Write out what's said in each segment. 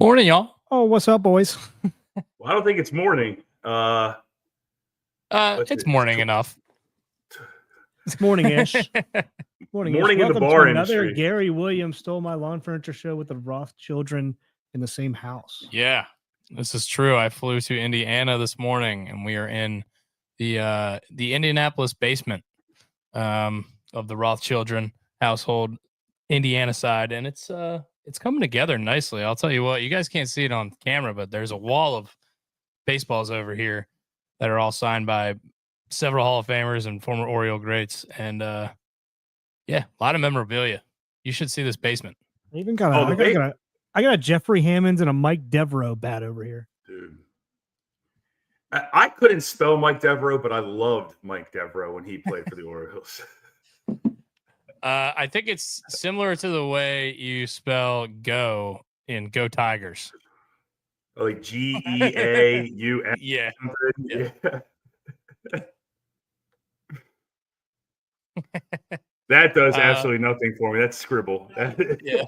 Morning, y'all. Oh, what's up, boys? Well, I don't think it's morning. It's morning enough. It's morning-ish. Morning in the Welcome bar to another industry. Gary Williams Stole My Lawn Furniture show with the Roth children in the same house. Yeah, this is true. I flew to Indiana this morning, and we are in the Indianapolis basement of the Roth children household, Indiana side, and it's coming together nicely. I'll tell you what, you guys can't see it on camera, but there's a wall of baseballs over here that are all signed by several Hall of Famers and former Oriole greats, and yeah, a lot of memorabilia. You should see this basement. I even got I got a Jeffrey Hammonds and a Mike Devereaux bat over here. Dude. I couldn't spell Mike Devereaux, but I loved Mike Devereaux when he played for the Orioles. I think it's similar to the way you spell "go" in "Go Tigers." Like Geaus. Yeah. That does absolutely nothing for me. That's scribble. Yeah.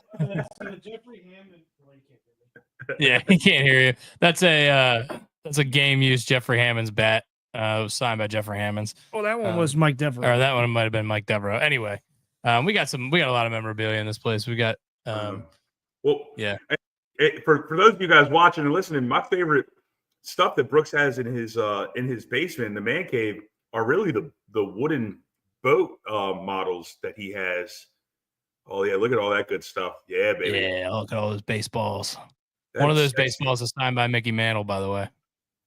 Yeah, he can't hear you. That's a game used Jeffrey Hammond's bat. It was signed by Jeffrey Hammonds. Oh, that one was Mike Devereaux. Or that one might have been Mike Devereaux. Anyway, we got a lot of memorabilia in this place. We got yeah. For those of you guys watching and listening, my favorite stuff that Brooks has in his basement, in the man cave, are really the wooden boat models that he has. Oh yeah, look at all that good stuff. Yeah, baby. Yeah, look at all those baseballs. One of those baseballs is signed by Mickey Mantle, by the way.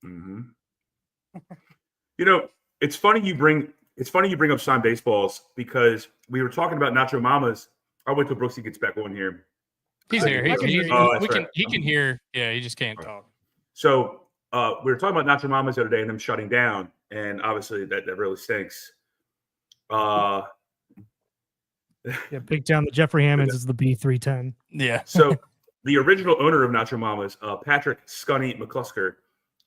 Mm-hmm. You know, it's funny you bring up signed baseballs because we were talking about Nacho Mamas. I went to Brooks. He gets back on here. He's here. He can hear. Yeah, he just can't talk. So we were talking about Nacho Mamas the other day and them shutting down, and obviously that really stinks. Yeah, big down. The Jeffrey Hammonds is the B310. Yeah. So the original owner of Nacho Mamas, Patrick Scunny McClusker,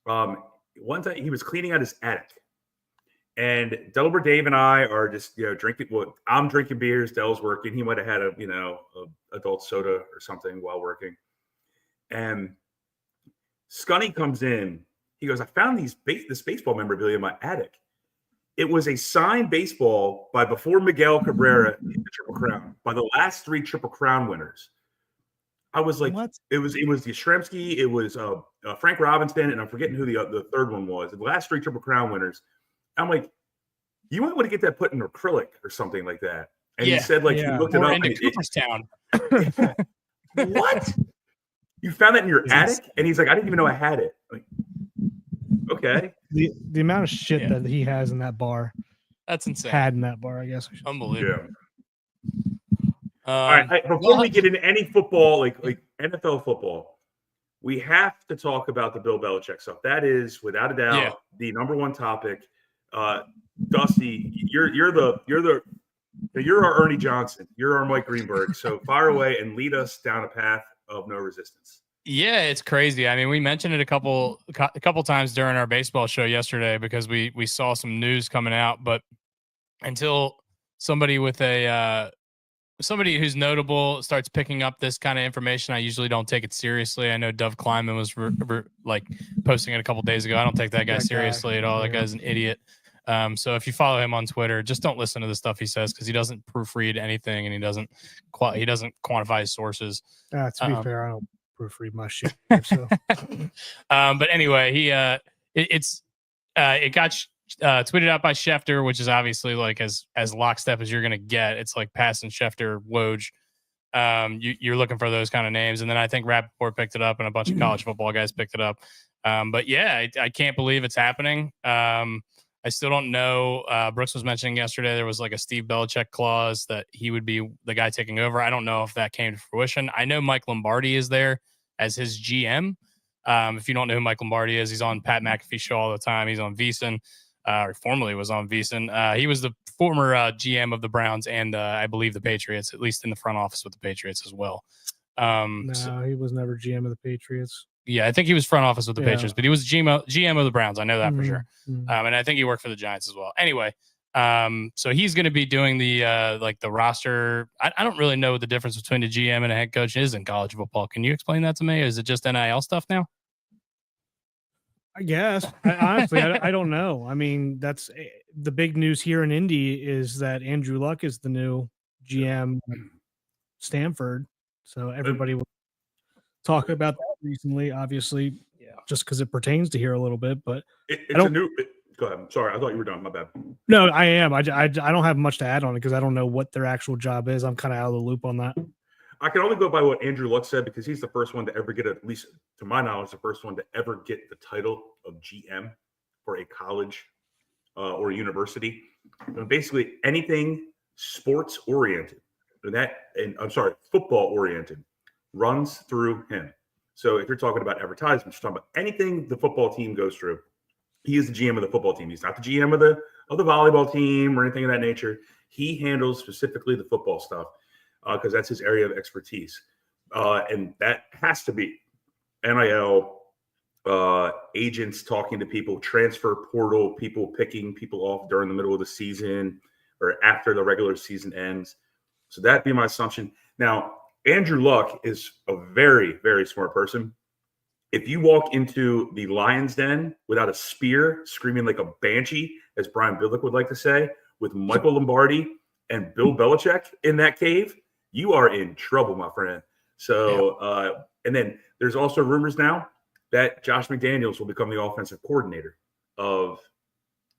one time he was cleaning out his attic, and Delaware Dave and I are just drinking. Well, I'm drinking beers. Dell's working. He might have had a adult soda or something while working, and Scunny comes in. He goes, "I found this baseball memorabilia in my attic." It was a signed baseball by before Miguel Cabrera hit the Triple Crown, by the last 3 Triple Crown winners. I was like, what? It was Yastrzemski, it was Frank Robinson, and I'm forgetting who the third one was. The last 3 Triple Crown winners. I'm like, you might want to get that put in acrylic or something like that. And he said, he looked it up. Into Cooperstown. What? You found that in your attic? And he's like, I didn't even know I had it. Like, okay. The amount of shit that he has in that bar. That's insane. Had in that bar, I guess. Unbelievable. Yeah. All right. Before we get into any football, like NFL football, we have to talk about the Bill Belichick stuff. That is, without a doubt, the number one topic. Dusty, you're our Ernie Johnson. You're our Mike Greenberg. So fire away and lead us down a path of no resistance. Yeah, it's crazy. I mean, we mentioned it a couple times during our baseball show yesterday because we saw some news coming out, but until somebody with somebody who's notable starts picking up this kind of information, I usually don't take it seriously. I know Dov Kleiman was posting it a couple days ago. I don't take that guy seriously at all. That guy's an idiot. So if you follow him on Twitter, just don't listen to the stuff he says because he doesn't proofread anything and he doesn't quantify his sources. To be fair, I don't proofread my shit. So. But anyway, it got tweeted out by Schefter, which is obviously like as lockstep as you're gonna get. It's like passing Schefter, Woj. You're looking for those kind of names, and then I think Rappaport picked it up, and a bunch of college football guys picked it up. But yeah, I can't believe it's happening. I still don't know. Brooks was mentioning yesterday there was like a Steve Belichick clause that he would be the guy taking over. I don't know if that came to fruition. I know Mike Lombardi is there as his GM. If you don't know who Mike Lombardi is, he's on Pat McAfee show all the time. He's on VSiN, or formerly was on VSiN. He was the former GM of the Browns and I believe the Patriots, at least in the front office with the Patriots as well. No, he was never GM of the Patriots. Yeah, I think he was front office with the Patriots, but he was GM of the Browns. I know that for sure. And I think he worked for the Giants as well. Anyway, So he's going to be doing the like the roster. I don't really know the difference between a GM and a head coach is in college football. Can you explain that to me? Is it just NIL stuff now? I guess. Honestly, I don't know. I mean, that's the big news here in Indy is that Andrew Luck is the new GM at Stanford. So everybody will talk about that recently, obviously, just because it pertains to here a little bit. But it's a new. Go ahead. I'm sorry. I thought you were done. My bad. No, I am. I don't have much to add on it because I don't know what their actual job is. I'm kind of out of the loop on that. I can only go by what Andrew Luck said because he's the first one to ever get, at least to my knowledge, the first one to ever get the title of GM for a college or a university. And basically, anything sports oriented, football oriented, runs through him. So if you're talking about advertisements, you're talking about anything the football team goes through, he is the GM of the football team. He's not the GM of the volleyball team or anything of that nature. He handles specifically the football stuff because that's his area of expertise. And that has to be NIL, agents talking to people, transfer portal, people picking people off during the middle of the season or after the regular season ends. So that'd be my assumption. Now, Andrew Luck is a very, very smart person. If you walk into the lion's den without a spear, screaming like a banshee, as Brian Billick would like to say, with Michael Lombardi and Bill Belichick in that cave, you are in trouble, my friend. So, and then there's also rumors now that Josh McDaniels will become the offensive coordinator of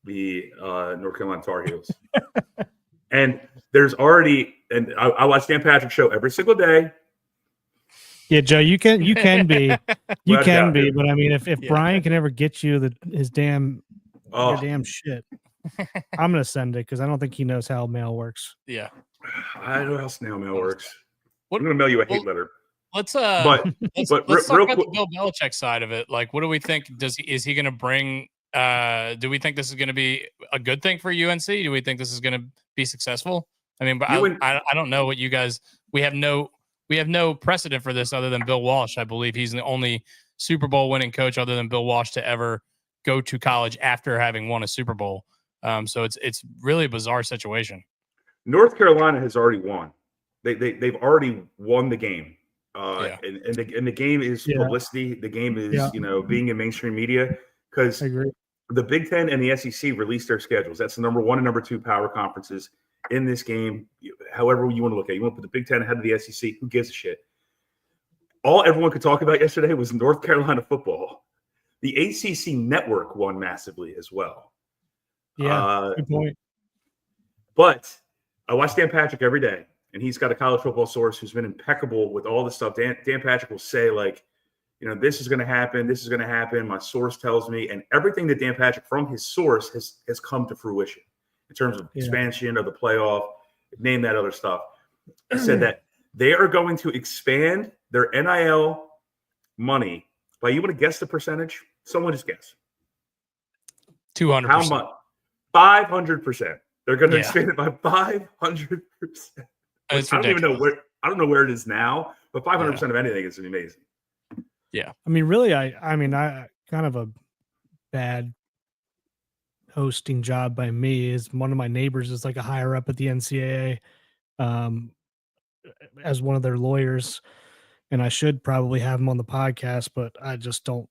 the North Carolina Tar Heels. And there's already, and I watch Dan Patrick's show every single day. Yeah, Joe, you can be, but I mean, if Brian can ever get you his damn shit, I'm gonna send it because I don't think he knows how mail works. Yeah, I know how snail mail works. I'm gonna mail you a hate letter. Let's talk about the Bill Belichick side of it. Like, what do we think? Is he gonna bring? Do we think this is gonna be a good thing for UNC? Do we think this is gonna be successful? I mean, but I don't know what you guys. We have no precedent for this other than Bill Walsh. I believe he's the only Super Bowl winning coach other than Bill Walsh to ever go to college after having won a Super Bowl. So it's really a bizarre situation. North Carolina has already won. They've already won the game. And the game is publicity. The game is being in mainstream media because the Big Ten and the SEC released their schedules. That's the number 1 and number 2 power conferences in this game. However you want to look at it. You want to put the Big Ten ahead of the SEC. Who gives a shit? All everyone could talk about yesterday was North Carolina football. The ACC network won massively as well. Yeah, good point. But I watch Dan Patrick every day, and he's got a college football source who's been impeccable with all this stuff. Dan Patrick will say, like, this is going to happen. This is going to happen. My source tells me. And everything that Dan Patrick from his source has come to fruition in terms of expansion of the playoff, name that other stuff. He said that they are going to expand their NIL money by, you want to guess the percentage? Someone just guess. 200%. How much? 500%. They're going to expand it by 500%. I don't even know where. I don't know where it is now, but 500% of anything is amazing. Yeah, I mean, really, I kind of a bad hosting job by me is one of my neighbors is like a higher up at the NCAA, as one of their lawyers, and I should probably have him on the podcast, but I just don't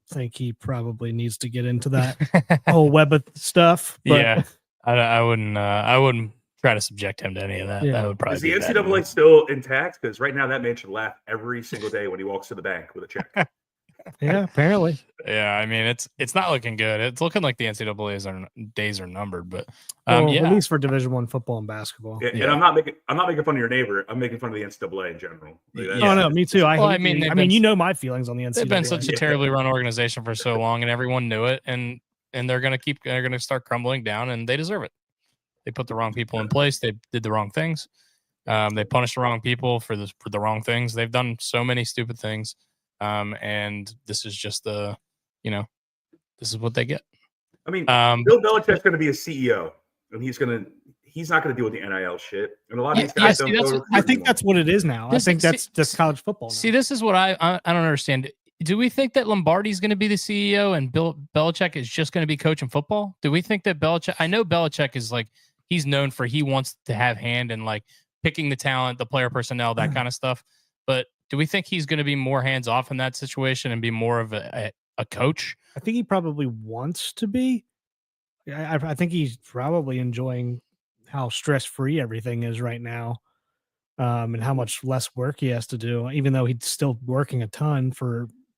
think he probably needs to get into that whole web of stuff. But, yeah, I wouldn't try to subject him to any of that. Yeah. That would probably is the NCAA still intact? Because right now that man should laugh every single day when he walks to the bank with a check. Yeah, apparently. Yeah, I mean it's not looking good. It's looking like the NCAA's days are numbered, but at least for Division I football and basketball. Yeah, and I'm not making fun of your neighbor. I'm making fun of the NCAA in general. Oh no, me too. I mean, you know my feelings on the NCAA. They've been such a terribly run organization for so long, and everyone knew it, and they're gonna start crumbling down, and they deserve it. They put the wrong people in place. They did the wrong things. They punished the wrong people for the wrong things. They've done so many stupid things. And this is just this is what they get. I mean, Bill Belichick's going to be a CEO, and he's not going to deal with the NIL shit. And a lot of these guys I think that's what it is now. I think that's just college football now. See, this is what I don't understand. do we think that Lombardi's going to be the CEO and Bill Belichick is just going to be coaching football? Do we think that Belichick? I know Belichick is like he's known for he wants to have hand in like picking the talent, the player personnel, that kind of stuff. But do we think he's going to be more hands off in that situation and be more of a coach? I think he probably wants to be. I think he's probably enjoying how stress free everything is right now, and how much less work he has to do. Even though he's still working a ton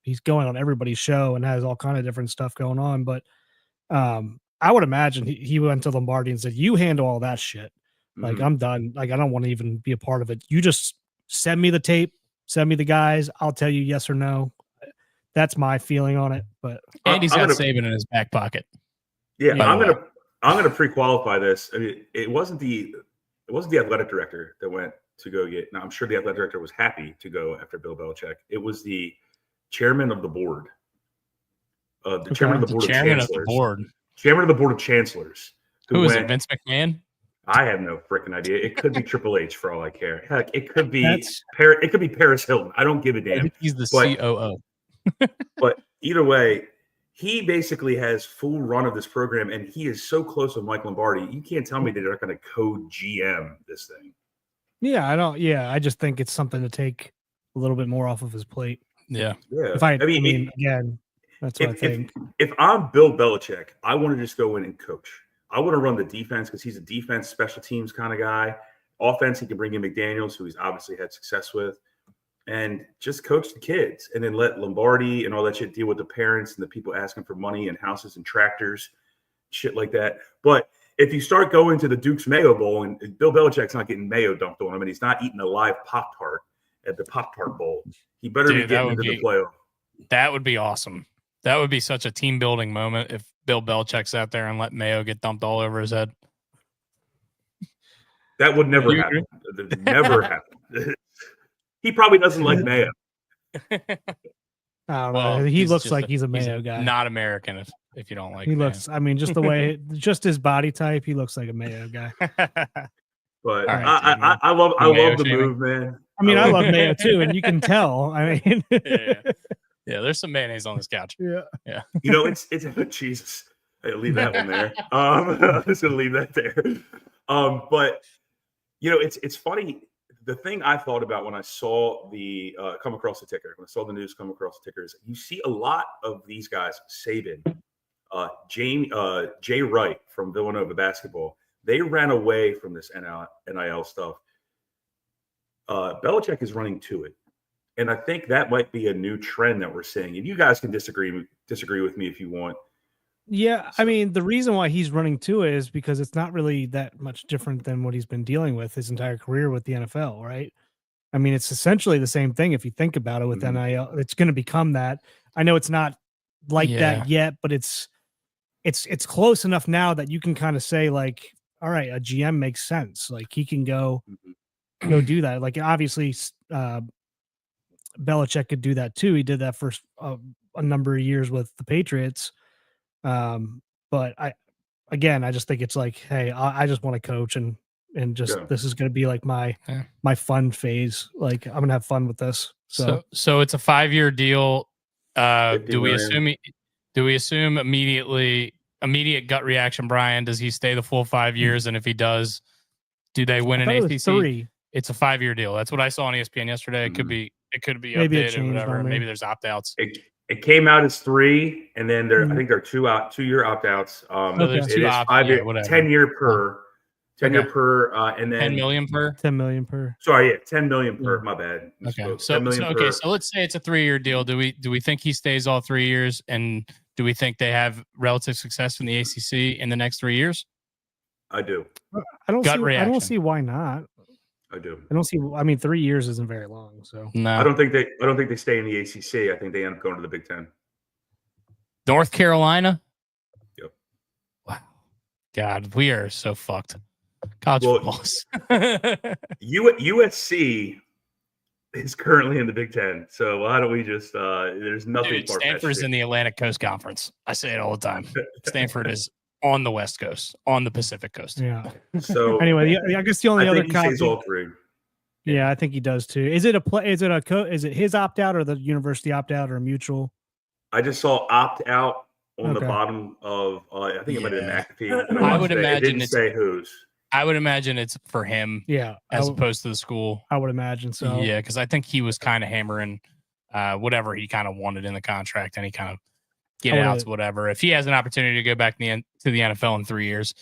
he's going on everybody's show and has all kind of different stuff going on. But I would imagine he went to Lombardi and said, "You handle all that shit. Like I'm done. Like I don't want to even be a part of it. You just send me the tape, send me the guys. I'll tell you yes or no." That's my feeling on it. But Andy's got Saban in his back pocket. Yeah, I'm gonna pre-qualify this. I mean, it wasn't the athletic director that went to go get. Now I'm sure the athletic director was happy to go after Bill Belichick. It was the chairman of the board. Chairman of the board Chairman of the board of chancellors. Who is it? Vince McMahon? I have no freaking idea. It could be Triple H for all I care. Heck, it could be it could be Paris Hilton. I don't give a damn. He's the COO. But either way, he basically has full run of this program, and he is so close with Mike Lombardi. You can't tell me they're not going to code GM this thing. Yeah, I don't. Yeah, I just think it's something to take a little bit more off of his plate. Yeah. I mean, again, that's what I think. If I'm Bill Belichick, I want to just go in and coach. I want to run the defense because he's a defense, special teams kind of guy. Offense, he can bring in McDaniels, who he's obviously had success with, and just coach the kids, and then let Lombardi and all that shit deal with the parents and the people asking for money and houses and tractors, shit like that. But if you start going to the Duke's Mayo Bowl, and Bill Belichick's not getting mayo dumped on him, and he's not eating a live Pop-Tart at the Pop-Tart Bowl, he better be getting into the playoff. That would be awesome. That would be such a team building moment if Bill Belichick's out there and let mayo get dumped all over his head. That would never happen. Never happen. He probably doesn't like mayo. I don't know. He looks like he's a mayo guy. Not American if you don't like. He looks. I mean, just the way, just his body type, he looks like a mayo guy. But right, I love the move, man. I mean, I love mayo too, and you can tell. I mean, yeah, there's some mayonnaise on this couch. Yeah. You know, it's Jesus. I'll leave that one there. I'm just gonna leave that there. But you know, it's funny. The thing I thought about when I saw the come across the ticker, when I saw the news come across the ticker, is you see a lot of these guys, Saban, Jay Wright from Villanova basketball. They ran away from this NIL stuff. Belichick is running to it. And I think that might be a new trend that we're seeing. And you guys can disagree with me if you want. Yeah, I mean, the reason why he's running to it is because it's not really that much different than what he's been dealing with his entire career with the NFL, right? I mean, it's essentially the same thing if you think about it with NIL. It's going to become that. I know it's not like that yet, but it's close enough now that you can kind of say, like, all right, a GM makes sense. Like he can go do that. Like obviously, Belichick could do that too. He did that for a number of years with the Patriots. But I just think it's like, hey, I just want to coach and just this is going to be like my fun phase. Like I'm gonna have fun with this. So it's a 5-year deal. Do we assume immediate gut reaction, Brian? Does he stay the full 5 years? And if he does, do they win an ACC? 3. It's a 5-year deal. That's what I saw on ESPN yesterday. It could be maybe updated or whatever. Maybe there's opt-outs. It came out as 3, and then I think there are 2-year opt-outs. There's 2 5-year, 10-year per, 10-year per, and then 10 million per. 10 million per. Sorry, 10 million per. My bad. Okay, so let's say it's a 3-year deal. Do we think he stays all 3 years, and do we think they have relative success in the ACC in the next 3 years? I do. I don't see why not. I do. I don't see. I mean, 3 years isn't very long. So no, I don't think they stay in the ACC. I think they end up going to the Big Ten. North Carolina. Yep. Wow. God, we are so fucked. College football. USC is currently in the Big Ten. So why don't we just? There's nothing. Dude, Stanford's in the Atlantic Coast Conference. I say it all the time. Stanford is on the West Coast, on the Pacific Coast. Yeah. So anyway, I guess the only other copy. All 3. Yeah, I think he does too. Is it a play? Is it his opt out or the university opt out or a mutual? I just saw opt out on the Okay. bottom of I think it might have been McAfee. I would It imagine didn't it's- say whose. I would imagine it's for him Yeah, as opposed to the school. I would imagine so. Yeah, because I think he was kind of hammering whatever he kind of wanted in the contract, and he kind of get I out would've- to whatever. If he has an opportunity to go back to the NFL in 3 years,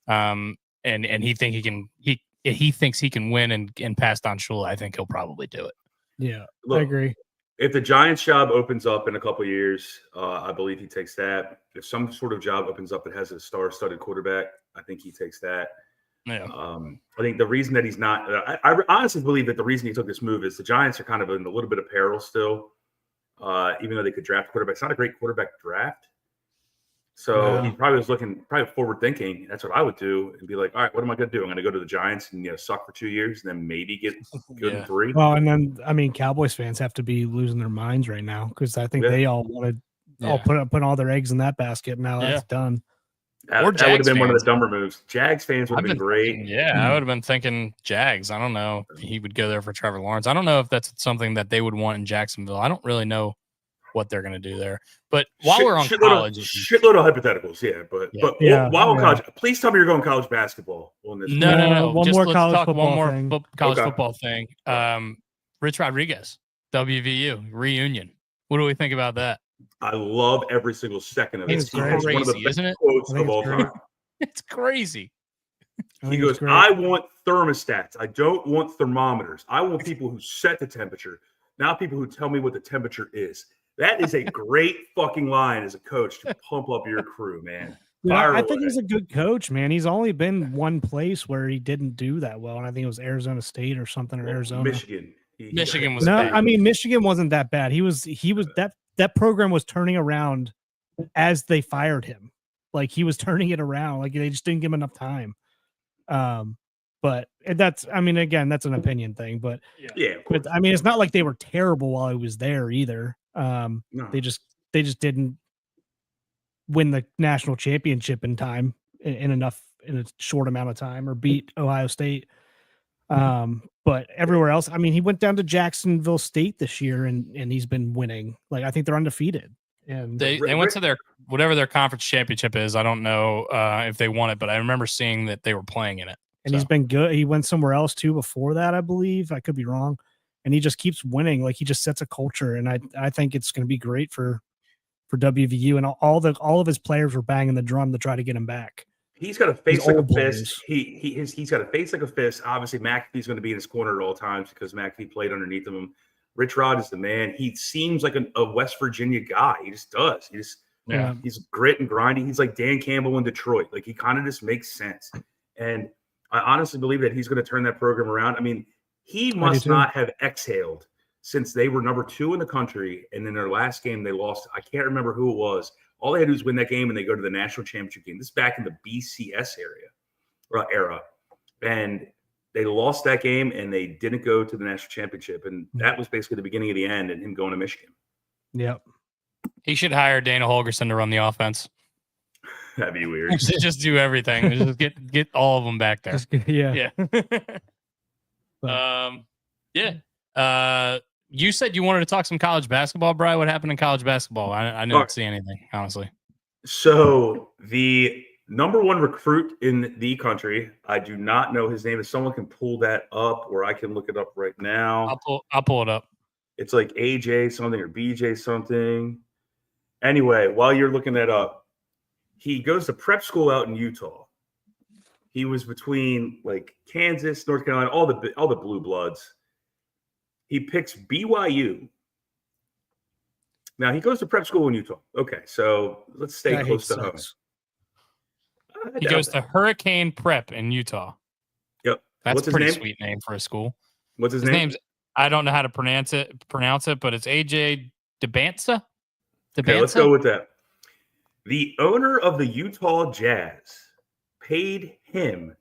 and he thinks he can win and pass Don Shula, I think he'll probably do it. Yeah, Look, I agree. if the Giants job opens up in a couple of years, I believe he takes that. If some sort of job opens up that has a star-studded quarterback, I think he takes that. Yeah. I think the reason that he's not, I honestly believe that the reason he took this move is the Giants are kind of in a little bit of peril still, even though they could draft quarterback. It's not a great quarterback draft. So he probably was looking forward thinking. That's what I would do and be like, all right, what am I going to do? I'm going to go to the Giants and suck for 2 years and then maybe get good in 3. Well, and then I mean, Cowboys fans have to be losing their minds right now because I think they all wanted all put all their eggs in that basket. Now that's done. That would have been one of the dumber moves. Jags fans would have been great. I would have been thinking Jags. I don't know if he would go there for Trevor Lawrence. I don't know if that's something that they would want in Jacksonville. I don't really know what they're going to do there. But while we're on college, shitload of hypotheticals, but while on college, please tell me you're going college basketball on this. No. One Just more let's college talk football one more thing. college football thing. Rich Rodriguez, WVU reunion. What do we think about that? I love every single second of this. It's crazy, one of the best isn't it? quotes of all time. It's crazy. He goes, I want thermostats. I don't want thermometers. I want people who set the temperature, not people who tell me what the temperature is. That is a great fucking line as a coach to pump up your crew, man. I think he's a good coach, man. He's only been one place where he didn't do that well, and I think it was Arizona State or something, or Arizona. Michigan. Michigan was no. bad. I mean, Michigan wasn't that bad. He was that program was turning around as they fired him. Like he was turning it around. Like they just didn't give him enough time. But that's, I mean, again, that's an opinion thing. But but I mean, it's not like they were terrible while he was there either. No. They just didn't win the national championship in time in a short amount of time, or beat Ohio State. But everywhere else, I mean, he went down to Jacksonville State this year and he's been winning. Like I think they're undefeated. And they went to their whatever their conference championship is. I don't know if they won it, but I remember seeing that they were playing in it. And he's been good. He went somewhere else too before that, I believe. I could be wrong. And he just keeps winning. Like he just sets a culture, and I think it's going to be great for WVU. And all of his players were banging the drum to try to get him back. He's got a face like a fist. He's got a face like a fist. Obviously, McAfee's going to be in his corner at all times because McAfee played underneath of him. Rich Rod is the man. He seems like a West Virginia guy. He just does. He's grit and grinding. He's like Dan Campbell in Detroit. Like he kind of just makes sense. And I honestly believe that he's going to turn that program around. I mean, he must not have exhaled since they were number 2 in the country. And in their last game, they lost. I can't remember who it was. All they had to do was win that game and they go to the national championship game. This is back in the BCS era. And they lost that game and they didn't go to the national championship. And that was basically the beginning of the end and him going to Michigan. Yep. He should hire Dana Holgerson to run the offense. That'd be weird. Just do everything. Just get all of them back there. You said you wanted to talk some college basketball, Brian. What happened in college basketball? I didn't see anything, honestly. So the number 1 recruit in the country, I do not know his name. If someone can pull that up, or I can look it up right now. I'll pull it up. It's like AJ something or BJ something. Anyway, while you're looking that up, he goes to prep school out in Utah. He was between like Kansas, North Carolina, all the blue bloods. He picks BYU. Now he goes to prep school in Utah. Okay, so let's stay close to home. He goes to Hurricane Prep in Utah. Yep. That's a pretty sweet name for a school. What's his name? Name's I don't know how to pronounce it, but it's AJ DeBansa. Okay, let's go with that. The owner of the Utah Jazz paid him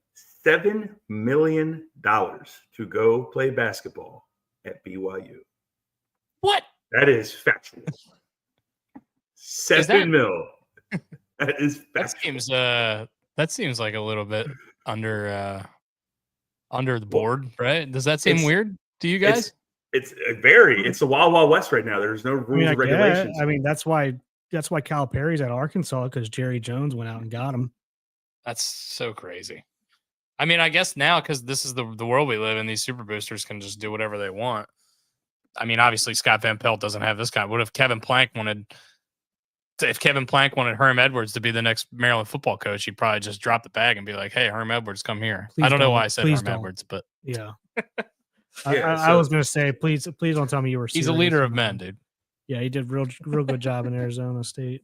$7 million to go play basketball at BYU. What? That is factual. $7 million. That is factual. That seems like a little bit under the Well, board, right? Does that seem it's- weird to you guys? It's the Wild Wild West right now. There's no I rules mean, or regulations. I mean, that's why Calipari's at Arkansas, because Jerry Jones went out and got him. That's so crazy. I mean, I guess now, because this is the world we live in, these super boosters can just do whatever they want. I mean, obviously, Scott Van Pelt doesn't have this kind. What if Kevin Plank wanted Herm Edwards to be the next Maryland football coach? He'd probably just drop the bag and be like, "Hey, Herm Edwards, come here." Please I don't know don't. why I said Please Herm don't. Edwards, but Yeah. Yeah, I was gonna say, please don't tell me you were. he's a serious leader of on men, that. dude. Yeah, he did real good job in Arizona State.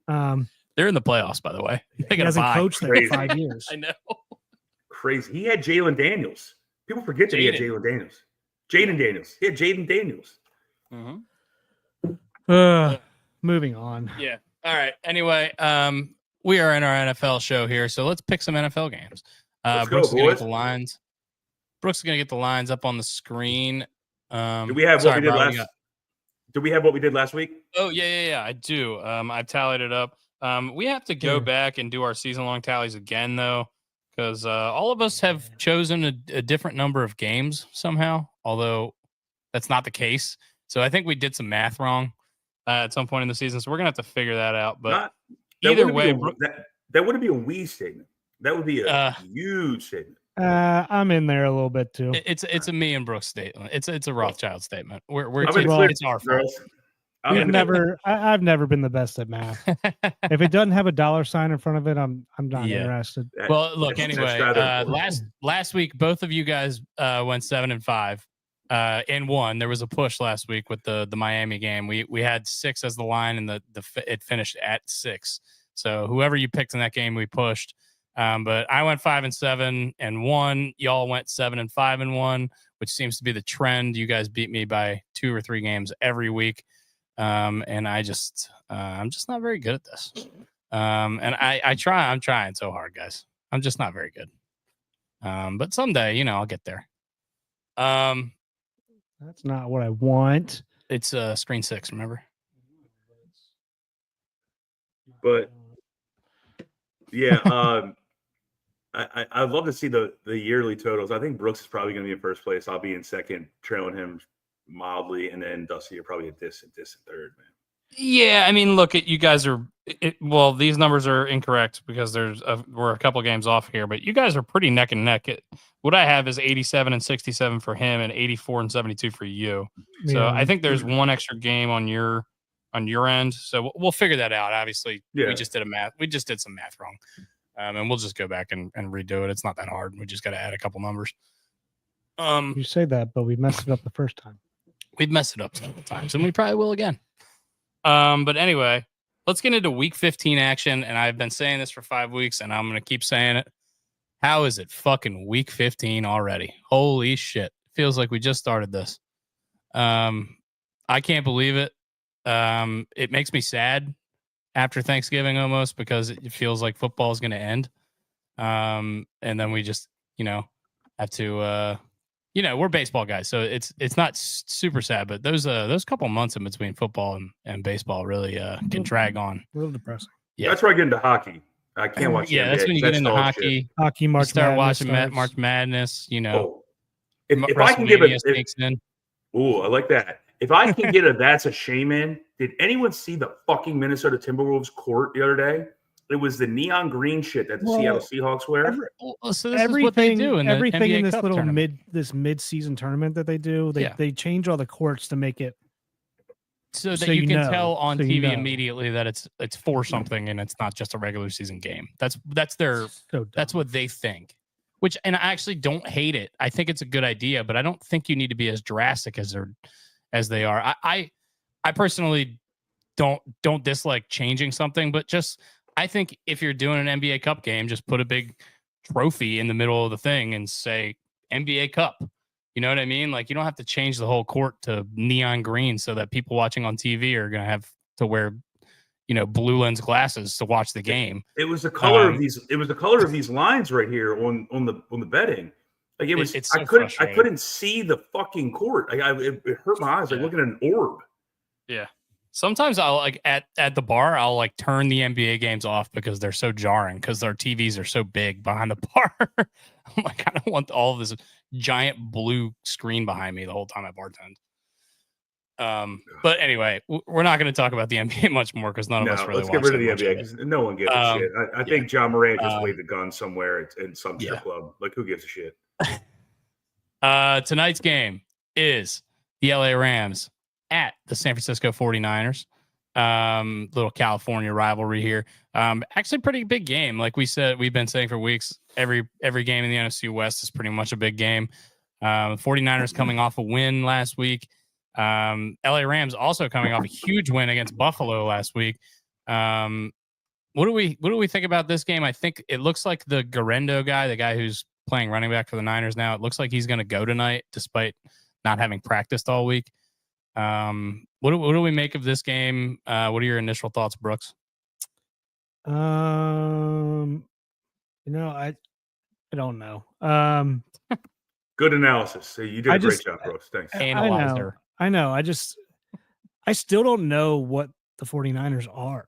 They're in the playoffs, by the way. They He got a hasn't bye. coached there Crazy. in 5 years. I know. Crazy. He had Jalen Daniels. People forget that he had Jaden. Jalen Daniels. Jaden Daniels. He had Jaden Daniels. Moving on. Yeah. All right. Anyway, we are in our NFL show here, so let's pick some NFL games. Let's Brooks go, is gonna boys. get the lines. Brooks is gonna get the lines up on the screen. Do we have sorry, what we did bro, last? Do we have what we did last week? Oh yeah. I do. I've tallied it up. We have to go Yeah. back and do our season-long tallies again, though, because all of us have chosen a different number of games somehow. Although that's not the case. So I think we did some math wrong at some point in the season. So we're gonna have to figure that out. But Not, that either wouldn't way, be that wouldn't be a we statement. That would be a huge statement. I'm in there a little bit too. it's a me and Brooks statement. It's a Rothschild statement. We're I'm gonna well, clear- it's our fault. girls. I'm I've gonna- never been the best at math. If it doesn't have a dollar sign in front of it, I'm not Yeah. interested. that- Well, look, that's anyway, rather important. last week, both of you guys went 7-5 and won. There was a push last week with the Miami game. We had 6 as the line, and it finished at 6. So whoever you picked in that game, we pushed. But I went 5-7 and won. Y'all went 7-5 and won, which seems to be the trend. You guys beat me by 2 or 3 games every week. And I'm just not very good at this. And I'm trying so hard, guys. I'm just not very good. But someday, I'll get there. That's not what I want. It's screen 6, remember? But yeah, I'd love to see the yearly totals. I think Brooks is probably going to be in first place. I'll be in second, trailing him mildly, and then Dusty, you're probably a distant third, man. Yeah, I mean, look, you guys are. Well, these numbers are incorrect because we're a couple games off here, but you guys are pretty neck and neck. What I have is 87 and 67 for him, and 84 and 72 for you. So Yeah. I think there's one extra game on your end. So we'll figure that out. Obviously, Yeah. we just did some math wrong, and we'll just go back and redo it. It's not that hard. We just got to add a couple numbers. You say that, but we messed it up the first time. We've messed it up several times, and we probably will again. But anyway, let's get into week 15 action. And I've been saying this for 5 weeks, and I'm going to keep saying it. How is it fucking week 15 already? Holy shit. Feels like we just started this. I can't believe it. It makes me sad after Thanksgiving almost, because it feels like football is going to end. And then we just, have to, we're baseball guys, so it's not super sad, but those couple months in between football and baseball really can drag on. A little depressing. Yeah. That's where I get into hockey. I can't watch. the Yeah, that's NBA. when you get into dog hockey. shit. Hockey, You March start Madness watching starts. March Madness. Oh. If I can give WrestleMania it, sneaks in. I like that. If I can get a that's a shame in. Did anyone see the fucking Minnesota Timberwolves court the other day? It was the neon green shit that the Well, Seattle Seahawks wear. So this is what they do in the everything NBA in this Cup little tournament. mid-season tournament that they do, they change all the courts to make it so that so you you can know. tell on So you TV know. immediately that it's for something and it's not just a regular season game. That's their so dumb. that's what they think. Which, and I actually don't hate it. I think it's a good idea, but I don't think you need to be as drastic as they are. I personally don't dislike changing something, but just I think if you're doing an NBA Cup game, just put a big trophy in the middle of the thing and say NBA Cup. You know what I mean? Like, you don't have to change the whole court to neon green so that people watching on TV are going to have to wear, blue lens glasses to watch the game. It was the color of these. It was the color of these lines right here on the betting. Like it was. It's so I frustrating. couldn't see the fucking court. It hurt my eyes like looking at an orb. Yeah. Sometimes I'll at the bar, I'll turn the NBA games off because they're so jarring because their TVs are so big behind the bar. I'm like, I don't want all of this giant blue screen behind me the whole time I bartend. But anyway, we're not going to talk about the NBA much more because none of us really let's get watch rid of that the much NBA of it. because no one gives a shit. I think John Morant just waved a gun somewhere in some strip club. Like, who gives a shit? Tonight's game is the LA Rams at the San Francisco 49ers. Little California rivalry here. Actually pretty big game. Like we said, we've been saying for weeks, every game in the NFC West is pretty much a big game. 49ers coming off a win last week. LA Rams also coming off a huge win against Buffalo last week. What do we think about this game? I think it looks like the Garendo guy, the guy who's playing running back for the Niners now, it looks like he's going to go tonight despite not having practiced all week. What do we make of this game? What are your initial thoughts, Brooks? I don't know. Good analysis. So you did a great job, Brooks. Thanks. Analyzer. I know. I still don't know what the 49ers are.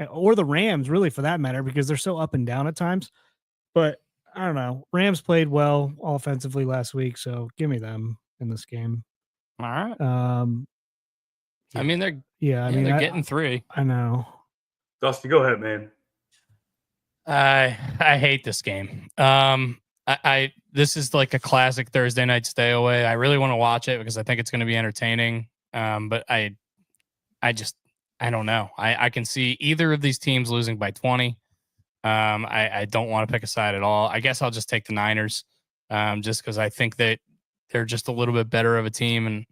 Or the Rams, really, for that matter, because they're so up and down at times. But I don't know. Rams played well offensively last week, so give me them in this game. All right. I mean, they're getting 3. I know. Dusty, go ahead, man. I hate this game. This is like a classic Thursday night stay away. I really want to watch it because I think it's going to be entertaining. But I don't know. I can see either of these teams losing by 20. I don't want to pick a side at all. I guess I'll just take the Niners, just because I think that they're just a little bit better of a team.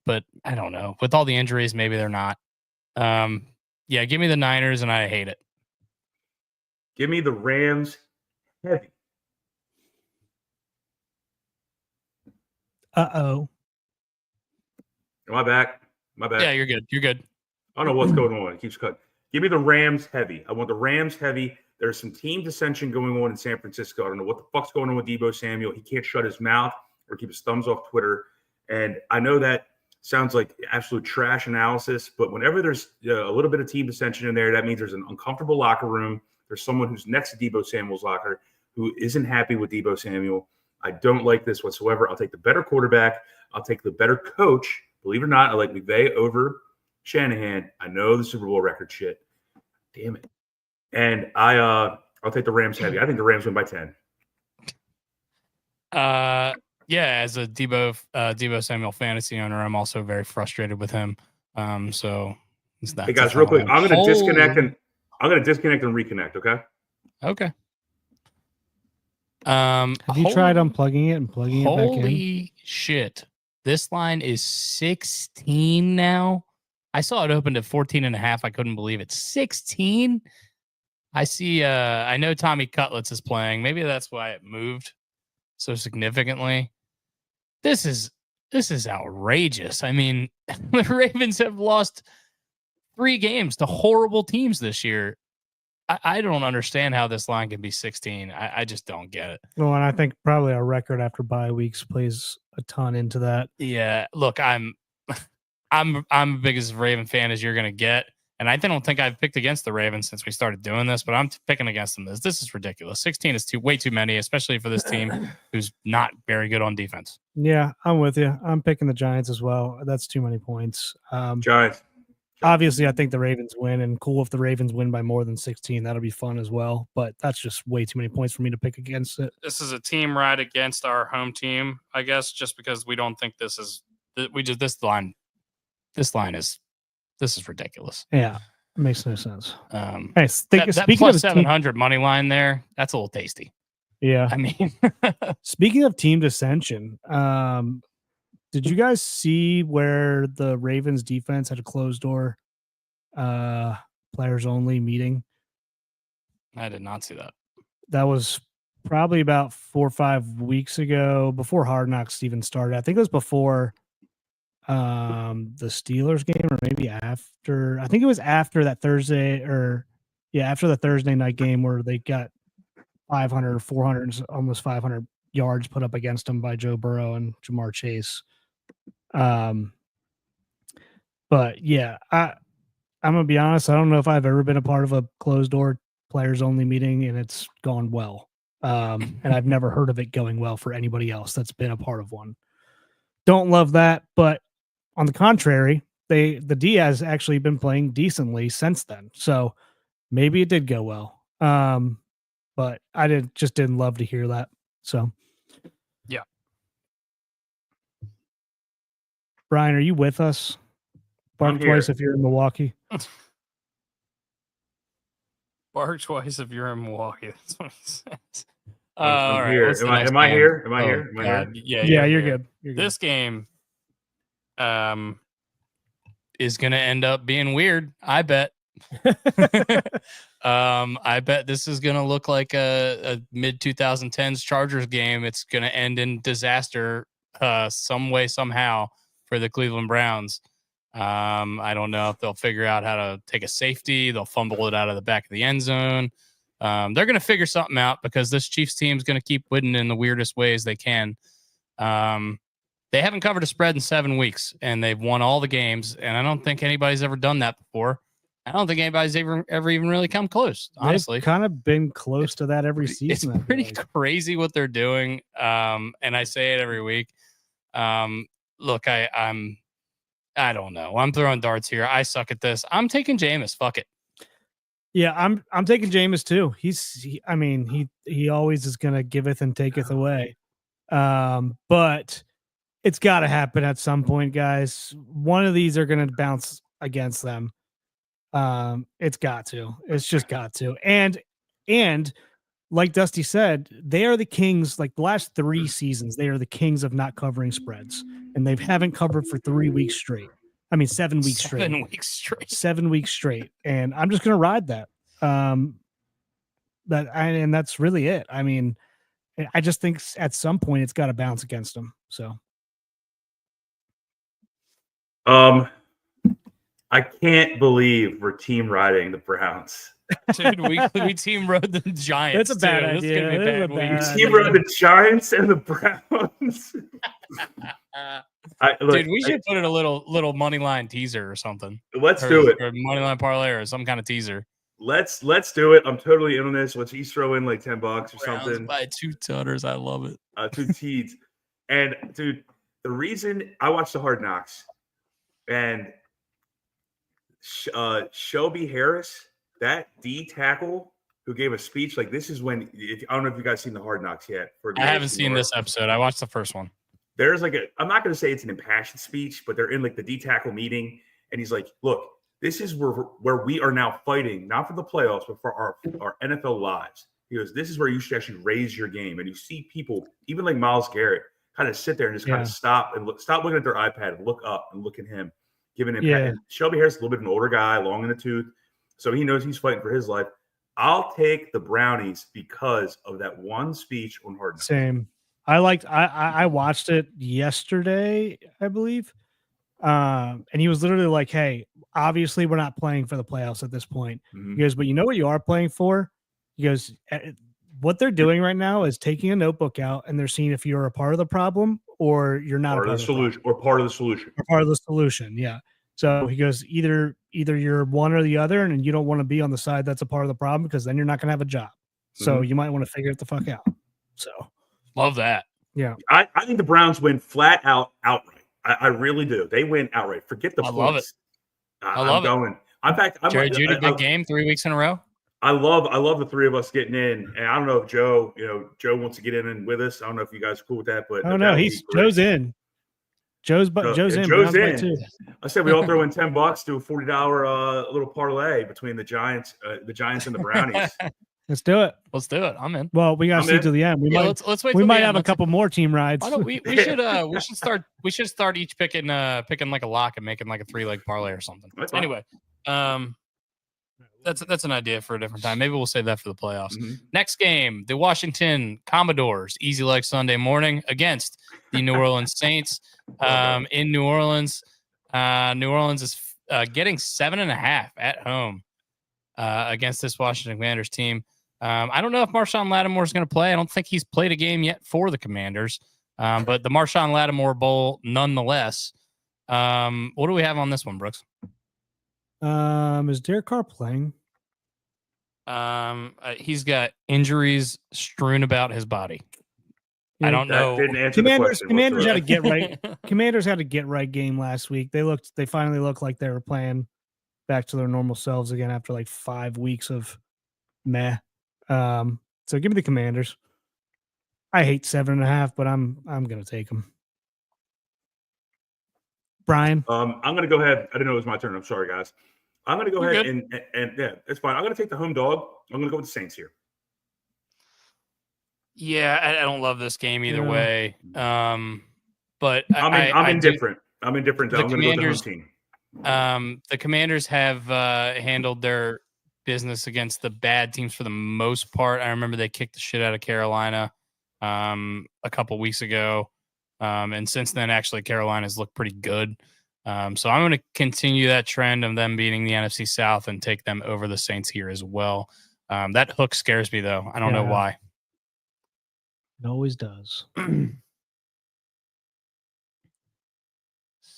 But I don't know. With all the injuries, maybe they're not. Yeah, give me the Niners, and I hate it. Give me the Rams heavy. Uh-oh. Am I back? My bad. Yeah, you're good. You're good. I don't know what's going on. It keeps cutting. Give me the Rams heavy. I want the Rams heavy. There's some team dissension going on in San Francisco. I don't know what the fuck's going on with Deebo Samuel. He can't shut his mouth or keep his thumbs off Twitter. And I know that sounds like absolute trash analysis, but whenever there's a little bit of team dissension in there, that means there's an uncomfortable locker room. There's someone who's next to Deebo Samuel's locker who isn't happy with Deebo Samuel. I don't like this whatsoever. I'll take the better quarterback. I'll take the better coach. Believe it or not, I like McVay over Shanahan. I know the Super Bowl record shit. Damn it. And I'll take the Rams heavy. I think the Rams win by 10. Yeah, as a Deebo Samuel fantasy owner, I'm also very frustrated with him. So hey guys, real quick, I'm gonna disconnect and reconnect, okay? Okay. Have you tried unplugging it and plugging it back in? Holy shit. This line is 16 now. I saw it opened at 14.5. I couldn't believe it. 16? I see I know Tommy Cutlets is playing. Maybe that's why it moved so significantly. This is outrageous. I mean, the Ravens have lost 3 games to horrible teams this year. I don't understand how this line can be 16. I just don't get it. Well, and I think probably our record after bye weeks plays a ton into that. Yeah, look, I'm the biggest Raven fan as you're gonna get, and I don't think I've picked against the Ravens since we started doing this, but I'm picking against them. This is ridiculous. 16 is way too many, especially for this team who's not very good on defense. Yeah, I'm with you. I'm picking the Giants as well. That's too many points. Giants. Obviously, I think the Ravens win, and cool if the Ravens win by more than 16. That'll be fun as well. But that's just way too many points for me to pick against it. This is a team right against our home team, I guess, just because we don't think this is this line is ridiculous. Yeah, it makes no sense. Hey, speaking plus of 700 money line there, that's a little tasty. Yeah, I mean, speaking of team dissension, did you guys see where the Ravens defense had a closed door players only meeting? I did not see that. That was probably about 4 or 5 weeks ago, before Hard Knocks even started. I think it was before the Steelers game, or maybe after. I think it was after that Thursday, after the Thursday night game where they got 500 or 400, almost 500 yards put up against them by Joe Burrow and Jamar Chase. But yeah, I'm gonna be honest. I don't know if I've ever been a part of a closed door players only meeting and it's gone well. And I've never heard of it going well for anybody else that's been a part of one. Don't love that, but on the contrary, the D has actually been playing decently since then. So maybe it did go well. But I didn't love to hear that. So Yeah. Brian, are you with us? Bark I'm here. twice if you're in Milwaukee. Bark twice if you're in Milwaukee. That's what he says. I'm All right, here. what's the Am next I game? here? Am I Oh, here? Am I here? God. Yeah, Yeah, you're here. good. You're good. This game is going to end up being weird, I bet. I bet this is going to look like a mid 2010s Chargers game. It's going to end in disaster some way, somehow for the Cleveland Browns. I don't know if they'll figure out how to take a safety. They'll fumble it out of the back of the end zone. They're going to figure something out because this Chiefs team is going to keep winning in the weirdest ways they can. They haven't covered a spread in 7 weeks, and they've won all the games. And I don't think anybody's ever done that before. I don't think anybody's ever even really come close, honestly. They've kind of been close to that every season. It's pretty crazy what they're doing. And I say it every week. Look, I don't know. I'm throwing darts here. I suck at this. I'm taking Jameis. Fuck it. Yeah, I'm taking Jameis too. He always is gonna giveth and taketh away. But it's gotta happen at some point, guys. One of these are gonna bounce against them. It's got to. It's just got to. And like Dusty said, they are the kings. Like the last 3 seasons, they are the kings of not covering spreads, and they haven't covered for 3 weeks straight. I mean, 7 weeks straight. 7 weeks straight. 7 weeks straight, and I'm just gonna ride that. And that's really it. I mean, I just think at some point it's got to bounce against them. So, I can't believe we're team riding the Browns. Dude, we team rode the Giants. That's a bad too. idea. This is gonna be a That is bad a week. bad Team rode the Giants and the Browns. Dude, we should put in a little money line teaser or something. Let's do it. Or money line parlay or some kind of teaser. Let's do it. I'm totally in on this. Let's each throw in like $10 or Browns something. by 2 tunners. I love it. 2 teeds. And dude, the reason I watched the Hard Knocks and Shelby Harris, that D tackle who gave a speech, like this is when I don't know if you guys seen the Hard Knocks yet. I haven't seen this episode. I watched the first one. There's like I'm not going to say it's an impassioned speech, but they're in like the D tackle meeting, and he's like, "Look, this is where we are now fighting, not for the playoffs, but for our NFL lives." He goes, "This is where you should actually raise your game." And you see people, even like Myles Garrett, kind of sit there and just kind of stop looking at their iPad and look up and look at him, giving him. And Shelby Harris is a little bit of an older guy, long in the tooth, so he knows he's fighting for his life. I'll take the Brownies because of that one speech on Hard Knocks. Same. I watched it yesterday, I believe. And he was literally like, "Hey, obviously we're not playing for the playoffs at this point." Mm-hmm. He goes, "But you know what you are playing for?" He goes, "What they're doing right now is taking a notebook out and they're seeing if you're a part of the problem or you're not part of the solution, or part of the solution. Or part of the solution." Yeah. So he goes, either you're one or the other, and you don't want to be on the side that's a part of the problem because then you're not going to have a job. So you might want to figure it the fuck out. So love that. Yeah. I think the Browns win flat out outright. I really do. They win outright. Forget the points. Love it. I love it. In fact, Jerry Jeudy, big game, 3 weeks in a row. I love the 3 of us getting in, and I don't know if Joe wants to get in and with us. I don't know if you guys are cool with that, but Joe's in. Joe's in. Joe's in. Too. I said we all throw in $10, do a $40 little parlay between the Giants and the Brownies. Let's do it. Let's do it. I'm in. Well, we got to see to the end. Let's wait. We might have a couple more team rides. We should start each picking like a lock and making like a 3-leg parlay or something. Anyway, that's an idea for a different time. Maybe we'll save that for the playoffs. Mm-hmm. Next game, the Washington Commodores, easy leg Sunday morning against the New Orleans Saints. In New Orleans, New Orleans is getting 7.5 at home against this Washington Commanders team. I don't know if Marshawn Lattimore is going to play. I don't think he's played a game yet for the Commanders, but the Marshawn Lattimore Bowl nonetheless. What do we have on this one, Brooks? Is Derek Carr playing? He's got injuries strewn about his body. I Yeah, don't That know. didn't answer the question. Commanders had whatsoever. to get right. Commanders had a get right game last week. They finally looked like they were playing back to their normal selves again after like 5 weeks of meh. So give me the Commanders. I hate 7.5, but I'm gonna take them. Brian, I'm going to go ahead. I didn't know it was my turn. I'm sorry, guys. I'm going to go You're ahead good. and yeah, it's fine. I'm going to take the home dog. I'm going to go with the Saints here. Yeah, I don't love this game either Yeah. way. But I'm indifferent. I'm indifferent. The I'm going to go with the home Commanders- team. The Commanders have handled their business against the bad teams for the most part. I remember they kicked the shit out of Carolina a couple weeks ago. And since then, actually, Carolina's looked pretty good. So I'm going to continue that trend of them beating the NFC South and take them over the Saints here as well. That hook scares me, though. I don't know Yeah. why. it always does.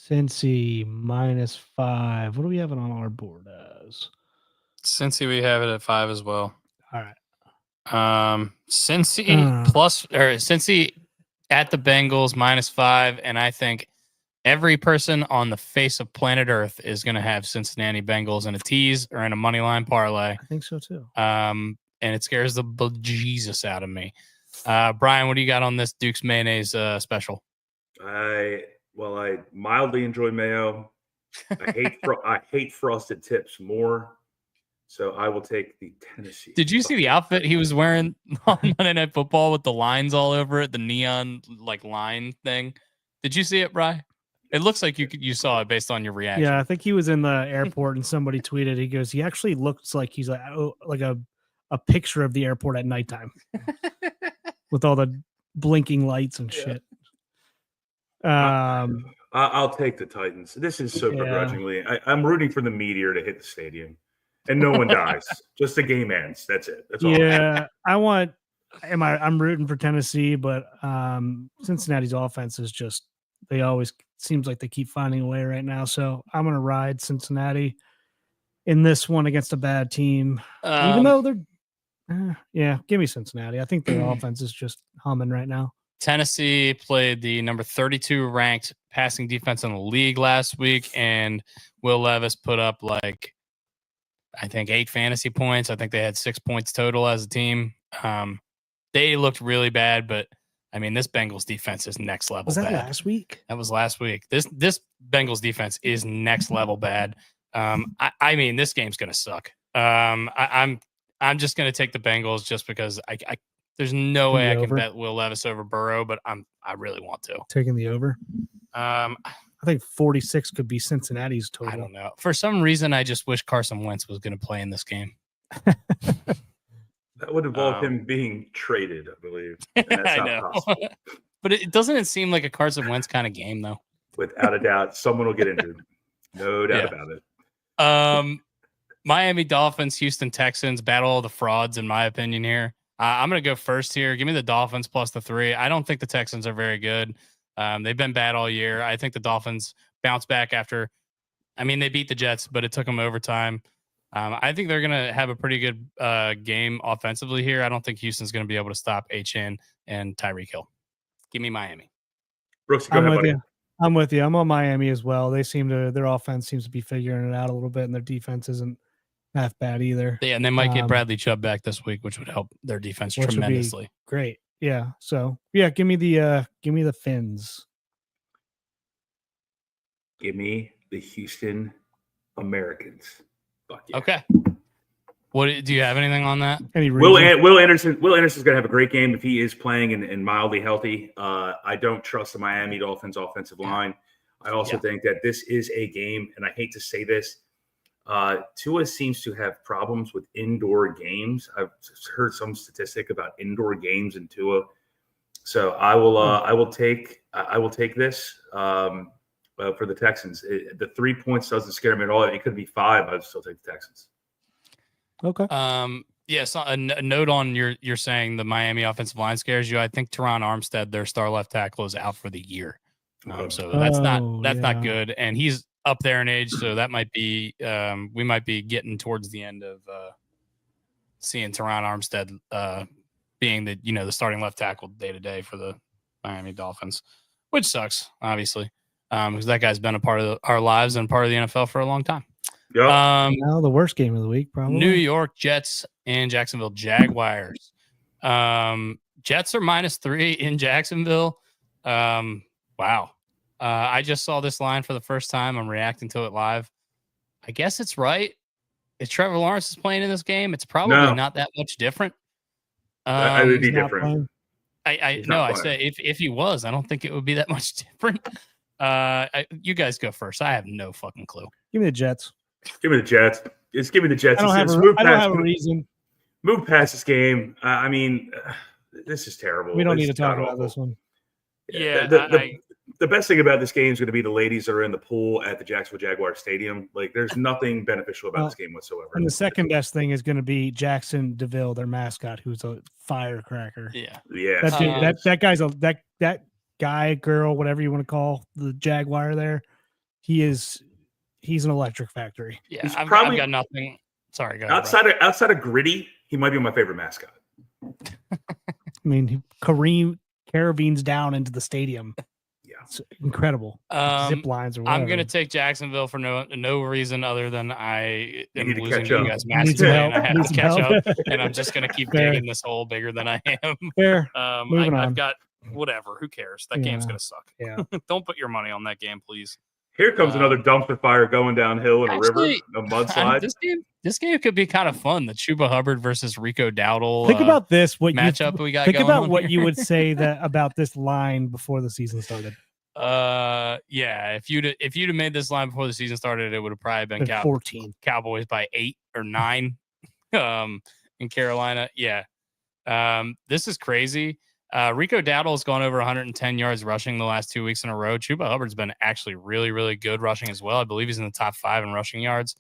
Cincy -5. What do we have it on our board as? Cincy, we have it at 5 as well. All right. Cincy Cincy at the Bengals -5, and I think every person on the face of planet Earth is going to have Cincinnati Bengals in a tease or in a money line parlay. I think so too. And it scares the bejesus out of me. Brian, what do you got on this Duke's mayonnaise special? I mildly enjoy mayo. I hate frosted tips more. So I will take the Tennessee. Did you see the outfit he was wearing on Monday Night Football with the lines all over it, the neon like line thing? Did you see it, Brian? It looks like you saw it based on your reaction. Yeah, I think he was in the airport and somebody tweeted. He goes, he actually looks like he's like a picture of the airport at nighttime with all the blinking lights and shit. I'll take the Titans. This is so begrudgingly. I'm rooting for the meteor to hit the stadium, and no one dies. Just the game ends. That's it. That's all. Yeah, I'm rooting for Tennessee, but Cincinnati's offense is just they always seems like they keep finding a way right now. So I'm gonna ride Cincinnati in this one against a bad team, even though they're give me Cincinnati. I think their offense is just humming right now. Tennessee played the number 32 ranked passing defense in the league last week, and Will Levis put up like I think 8 fantasy points. I think they had 6 points total as a team. They looked really bad, but I mean, this Bengals defense is next level. Was that bad. last week? That was last week. This Bengals defense is next level bad. I mean, this game's gonna suck. I'm just gonna take the Bengals just because I there's no way I can bet Will Levis over Burrow, but I really want to. Taking the over. I think 46 could be Cincinnati's total. I don't know. For some reason, I just wish Carson Wentz was going to play in this game. That would involve him being traded, I believe. And that's I not know. possible. But it doesn't seem like a Carson Wentz kind of game, though. Without a doubt, someone will get injured. No doubt about it. Miami Dolphins, Houston Texans, battle of the frauds, in my opinion here. I'm going to go first here. Give me the Dolphins plus the 3. I don't think the Texans are very good. They've been bad all year. I think the Dolphins bounce back after. I mean, they beat the Jets, but it took them overtime. I think they're going to have a pretty good game offensively here. I don't think Houston's going to be able to stop H.N. and Tyreek Hill. Give me Miami. Brooks, go ahead, buddy. I'm with you. I'm on Miami as well. Their offense seems to be figuring it out a little bit, and their defense isn't half bad either. Yeah, and they might get Bradley Chubb back this week, which would help their defense tremendously. Great. Yeah. So give me the Fins. Give me the Houston Americans. Fuck yeah. Okay. What do you have anything on that? Will Anderson's gonna have a great game if he is playing and mildly healthy. I don't trust the Miami Dolphins offensive line. I also think that this is a game, and I hate to say this, Tua seems to have problems with indoor games. I've heard some statistic about indoor games in Tua. So I will take this for the Texans. The 3 points doesn't scare me at all. It could be 5. I'd still take the Texans. Okay. Yes. A note on you're saying the Miami offensive line scares you. I think Teron Armstead, their star left tackle, is out for the year. So that's not good. And he's up there in age, so that might be we might be getting towards the end of seeing Teron Armstead being the starting left tackle day to day for the Miami Dolphins, which sucks, obviously, because that guy's been a part of our lives and part of the NFL for a long time. Yep. Now the worst game of the week, probably. New York Jets and Jacksonville Jaguars. Jets are -3 in Jacksonville. Wow. I just saw this line for the first time. I'm reacting to it live. I guess it's right. If Trevor Lawrence is playing in this game, it's probably not that much different. I would be He's not different. playing. I say if he was, I don't think it would be that much different. You guys go first. I have no fucking clue. Give me the Jets. Give me the Jets. Just give me the Jets. I don't have a reason. Move past this game. I mean, this is terrible. We don't This need to is talk about god-awful. this one. Yeah, The best thing about this game is going to be the ladies that are in the pool at the Jacksonville Jaguar Stadium. Like, there's nothing beneficial about this game whatsoever. And the second best thing is going to be Jackson DeVille, their mascot, who's a firecracker. Yeah. Yeah. That guy's that guy, girl, whatever you want to call the Jaguar there. He's an electric factory. Yeah. He's I've probably- got nothing. Sorry, go ahead, Brett. outside of Gritty, he might be my favorite mascot. I mean, Kareem caravans down into the stadium. Yeah. It's incredible. Zip lines or whatever. I'm gonna take Jacksonville for no reason other than I am need to losing catch to up. you guys Need massively, some and I help. have Need to some catch help. up. And I'm just gonna keep Fair. digging this hole bigger than I am. Fair. Moving on. I've got whatever. Who cares? That game's Yeah. gonna suck. Yeah. Don't put your money on that game, please. Here comes another dumpster fire going downhill in a river, Actually, a mudslide. This game could be kind of fun. The Chuba Hubbard versus Rico Dowdle. Think about this. matchup we got. Think going about on what here. you would say that about this line before the season started. Yeah. If you'd have made this line before the season started, it would have probably been 14. Cowboys by 8 or 9. In Carolina. Yeah. This is crazy. Rico Dowdle has gone over 110 yards rushing the last 2 weeks in a row. Chuba Hubbard's been actually really, really good rushing as well. I believe he's in the top 5 in rushing yards.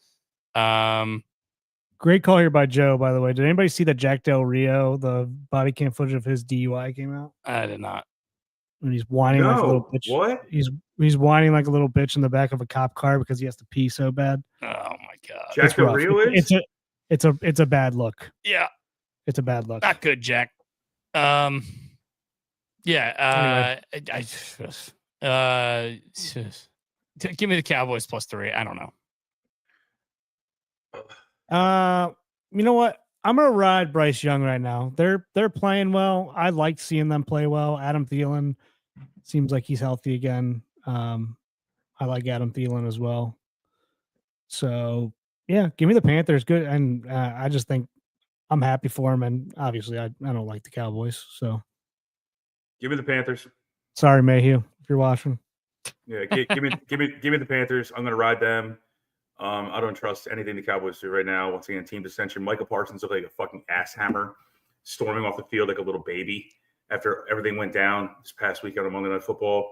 Great call here by Joe, by the way. Did anybody see that Jack Del Rio, the body cam footage of his DUI came out? I did not. And he's whining like a little bitch. What? He's whining like a little bitch in the back of a cop car because he has to pee so bad. Oh my god. Jack It's Del rough. Rio is? It's a bad look. Yeah. It's a bad look. Not good, Jack. Yeah. Give me the Cowboys +3. I don't know. You know what? I'm gonna ride Bryce Young right now. They're playing well. I liked seeing them play well. Adam Thielen seems like he's healthy again. I like Adam Thielen as well. So yeah, give me the Panthers. Good, and I just think I'm happy for him. And obviously, I don't like the Cowboys. So Give me the Panthers. sorry, Mayhew, if you're watching. Yeah, give me the Panthers. I'm going to ride them. I don't trust anything the Cowboys do right now. Once again, team dissension. Michael Parsons looked like a fucking ass hammer, storming off the field like a little baby after everything went down this past weekend on Monday Night Football.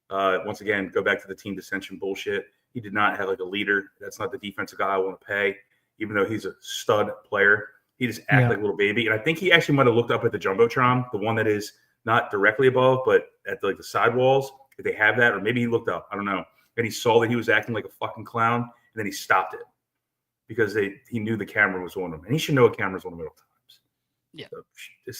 Once again, go back to the team dissension bullshit. He did not have like a leader. That's not the defensive guy I want to pay, even though he's a stud player. He just acted like a little baby. And I think he actually might have looked up at the Jumbotron, the one that is not directly above, but at the sidewalls, if they have that, or maybe he looked up, I don't know. And he saw that he was acting like a fucking clown, and then he stopped it because he knew the camera was on him. And he should know a camera's on him at all times. Yeah. So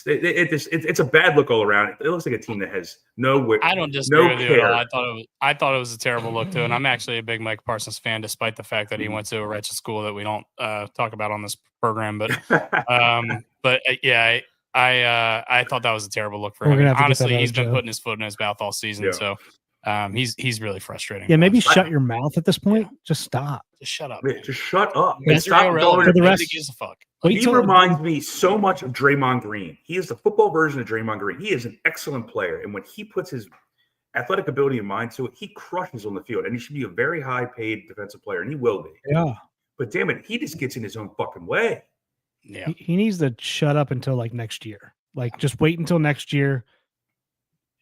it's a bad look all around. It looks like a team that has I don't disagree with you at care. all. I thought it was a terrible look too, and I'm actually a big Mike Parsons fan, despite the fact that he went to a wretched school that we don't talk about on this program. But I thought that was a terrible look for We're him. gonna have to get Honestly, that he's out, been Joe. putting his foot in his mouth all season, Yeah. so he's really frustrating. Yeah, maybe to watch. shut your mouth at this point. Just stop. Just shut up. Just shut up. And That's stop irrelevant. going For the Nobody rest- gives a fuck. Wait He till reminds me so much of Draymond Green. He is the football version of Draymond Green. He is an excellent player. And when he puts his athletic ability and mind to it, he crushes on the field. And he should be a very high paid defensive player. And he will be. Yeah. But damn it, he just gets in his own fucking way. Yeah. He needs to shut up until like next year. Like just wait until next year.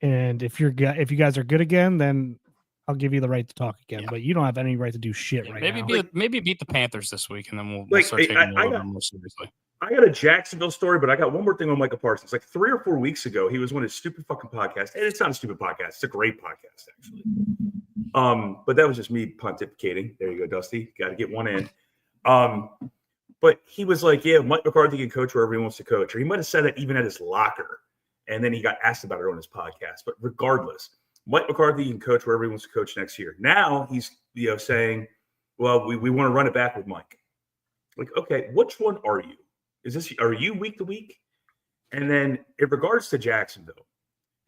And if you guys are good again, then I'll give you the right to talk again. Yeah. But you don't have any right to do shit right maybe now. maybe beat the Panthers this week, and then we'll Like, start taking it a little bit more seriously. I got a Jacksonville story, but I got one more thing on Michael Parsons. Like 3 or 4 weeks ago, he was on his stupid fucking podcast. And it's not a stupid podcast. It's a great podcast, actually. But that was just me pontificating. There you go, Dusty. Got to get one in. But he was like, yeah, Mike McCarthy can coach wherever he wants to coach. Or he might have said it even at his locker. And then he got asked about it on his podcast. But regardless, Mike McCarthy can coach wherever he wants to coach next year. Now he's saying, well, we want to run it back with Mike. Like, okay, which one are you? Are you week to week? And then in regards to Jacksonville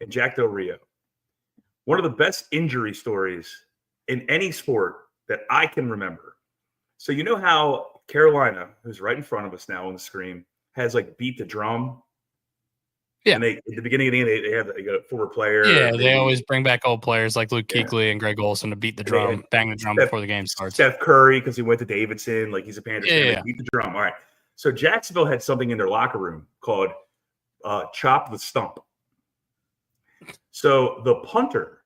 and Jack Del Rio, one of the best injury stories in any sport that I can remember. So you know how Carolina, who's right in front of us now on the screen, has like beat the drum? Yeah. And at the beginning of the game, they have a former player. Yeah, they always bring back old players like Luke Kuechly and Greg Olson to beat the drum, bang the drum before the game starts. Steph Curry, because he went to Davidson, like he's a Panthers fan, Yeah. beat the drum. All right. So Jacksonville had something in their locker room called Chop the Stump. So the punter,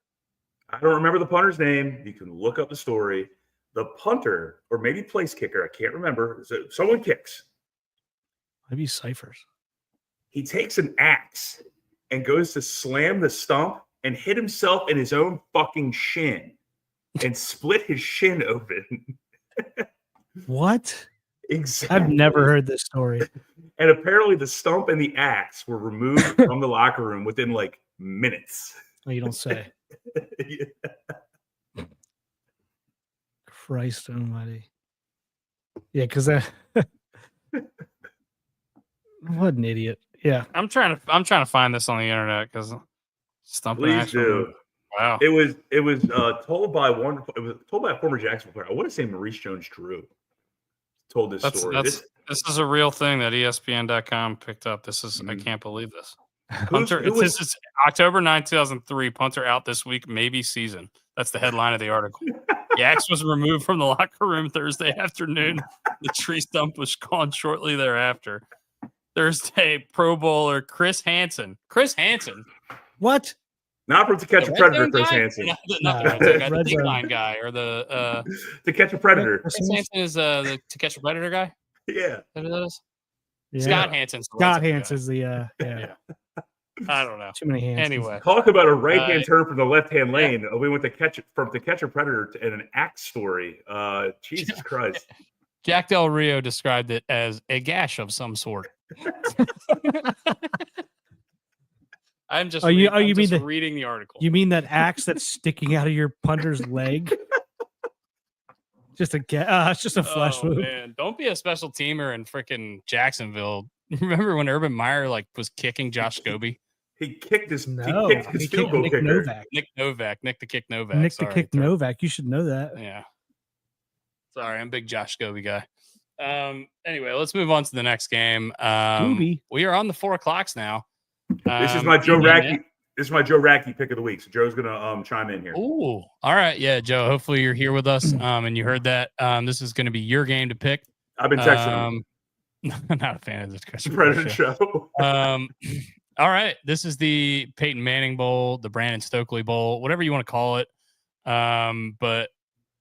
I don't remember the punter's name. You can look up the story. The punter, or maybe place kicker, I can't remember. So someone kicks. Maybe Cyphers. He takes an axe and goes to slam the stump and hit himself in his own fucking shin and split his shin open. What? Exactly. I've never heard this story. And apparently the stump and the axe were removed from the locker room within like minutes. Oh, you don't say. Christ almighty. Yeah, because that what an idiot. Yeah. I'm trying to find this on the internet because stumping Please actual. do. Wow. It was told by a former Jacksonville player. I want to say Maurice Jones-Drew told this story. This is a real thing that ESPN.com picked up. This is I can't believe this. Punter, it's October 9, 2003. Punter out this week, maybe season. That's the headline of the article. The axe was removed from the locker room Thursday afternoon. The tree stump was gone shortly thereafter. Thursday, Pro Bowler Chris Hansen. What? Not from To Catch a Predator, Chris Hansen. Not the red guy, the big line guy, or the To Catch a Predator. Chris Hansen is the To Catch a Predator guy. Yeah. Is that who that is? Yeah. Scott Hansen. Scott Hansen's the yeah. I don't know. Too many hands. Anyway, Talk about a right-hand turn from the left-hand lane. We went to catch a predator and an axe story. Jesus Christ. Jack Del Rio described it as a gash of some sort. I'm just reading the article. You mean that axe that's sticking out of your punter's leg? It's just a flesh wound. Man, don't be a special teamer in freaking Jacksonville. Remember when Urban Meyer was kicking Josh Scobie? He kicked his field goal Nick kicker. Novak. Nick the Kick Novak. Nick the Kick Novak. You should know that. Yeah. Sorry, I'm a big Josh Scobie guy. Anyway, let's move on to the next game. We are on the 4 o'clocks now. This is my Joe Racky. This is my Joe Racky pick of the week. So Joe's gonna chime in here. Ooh, all right, yeah, Joe. Hopefully you're here with us. And you heard that. This is going to be your game to pick. I've been texting him. Not a fan of this Predator show. All right, this is the Peyton Manning Bowl, the Brandon Stokely Bowl, whatever you want to call it. But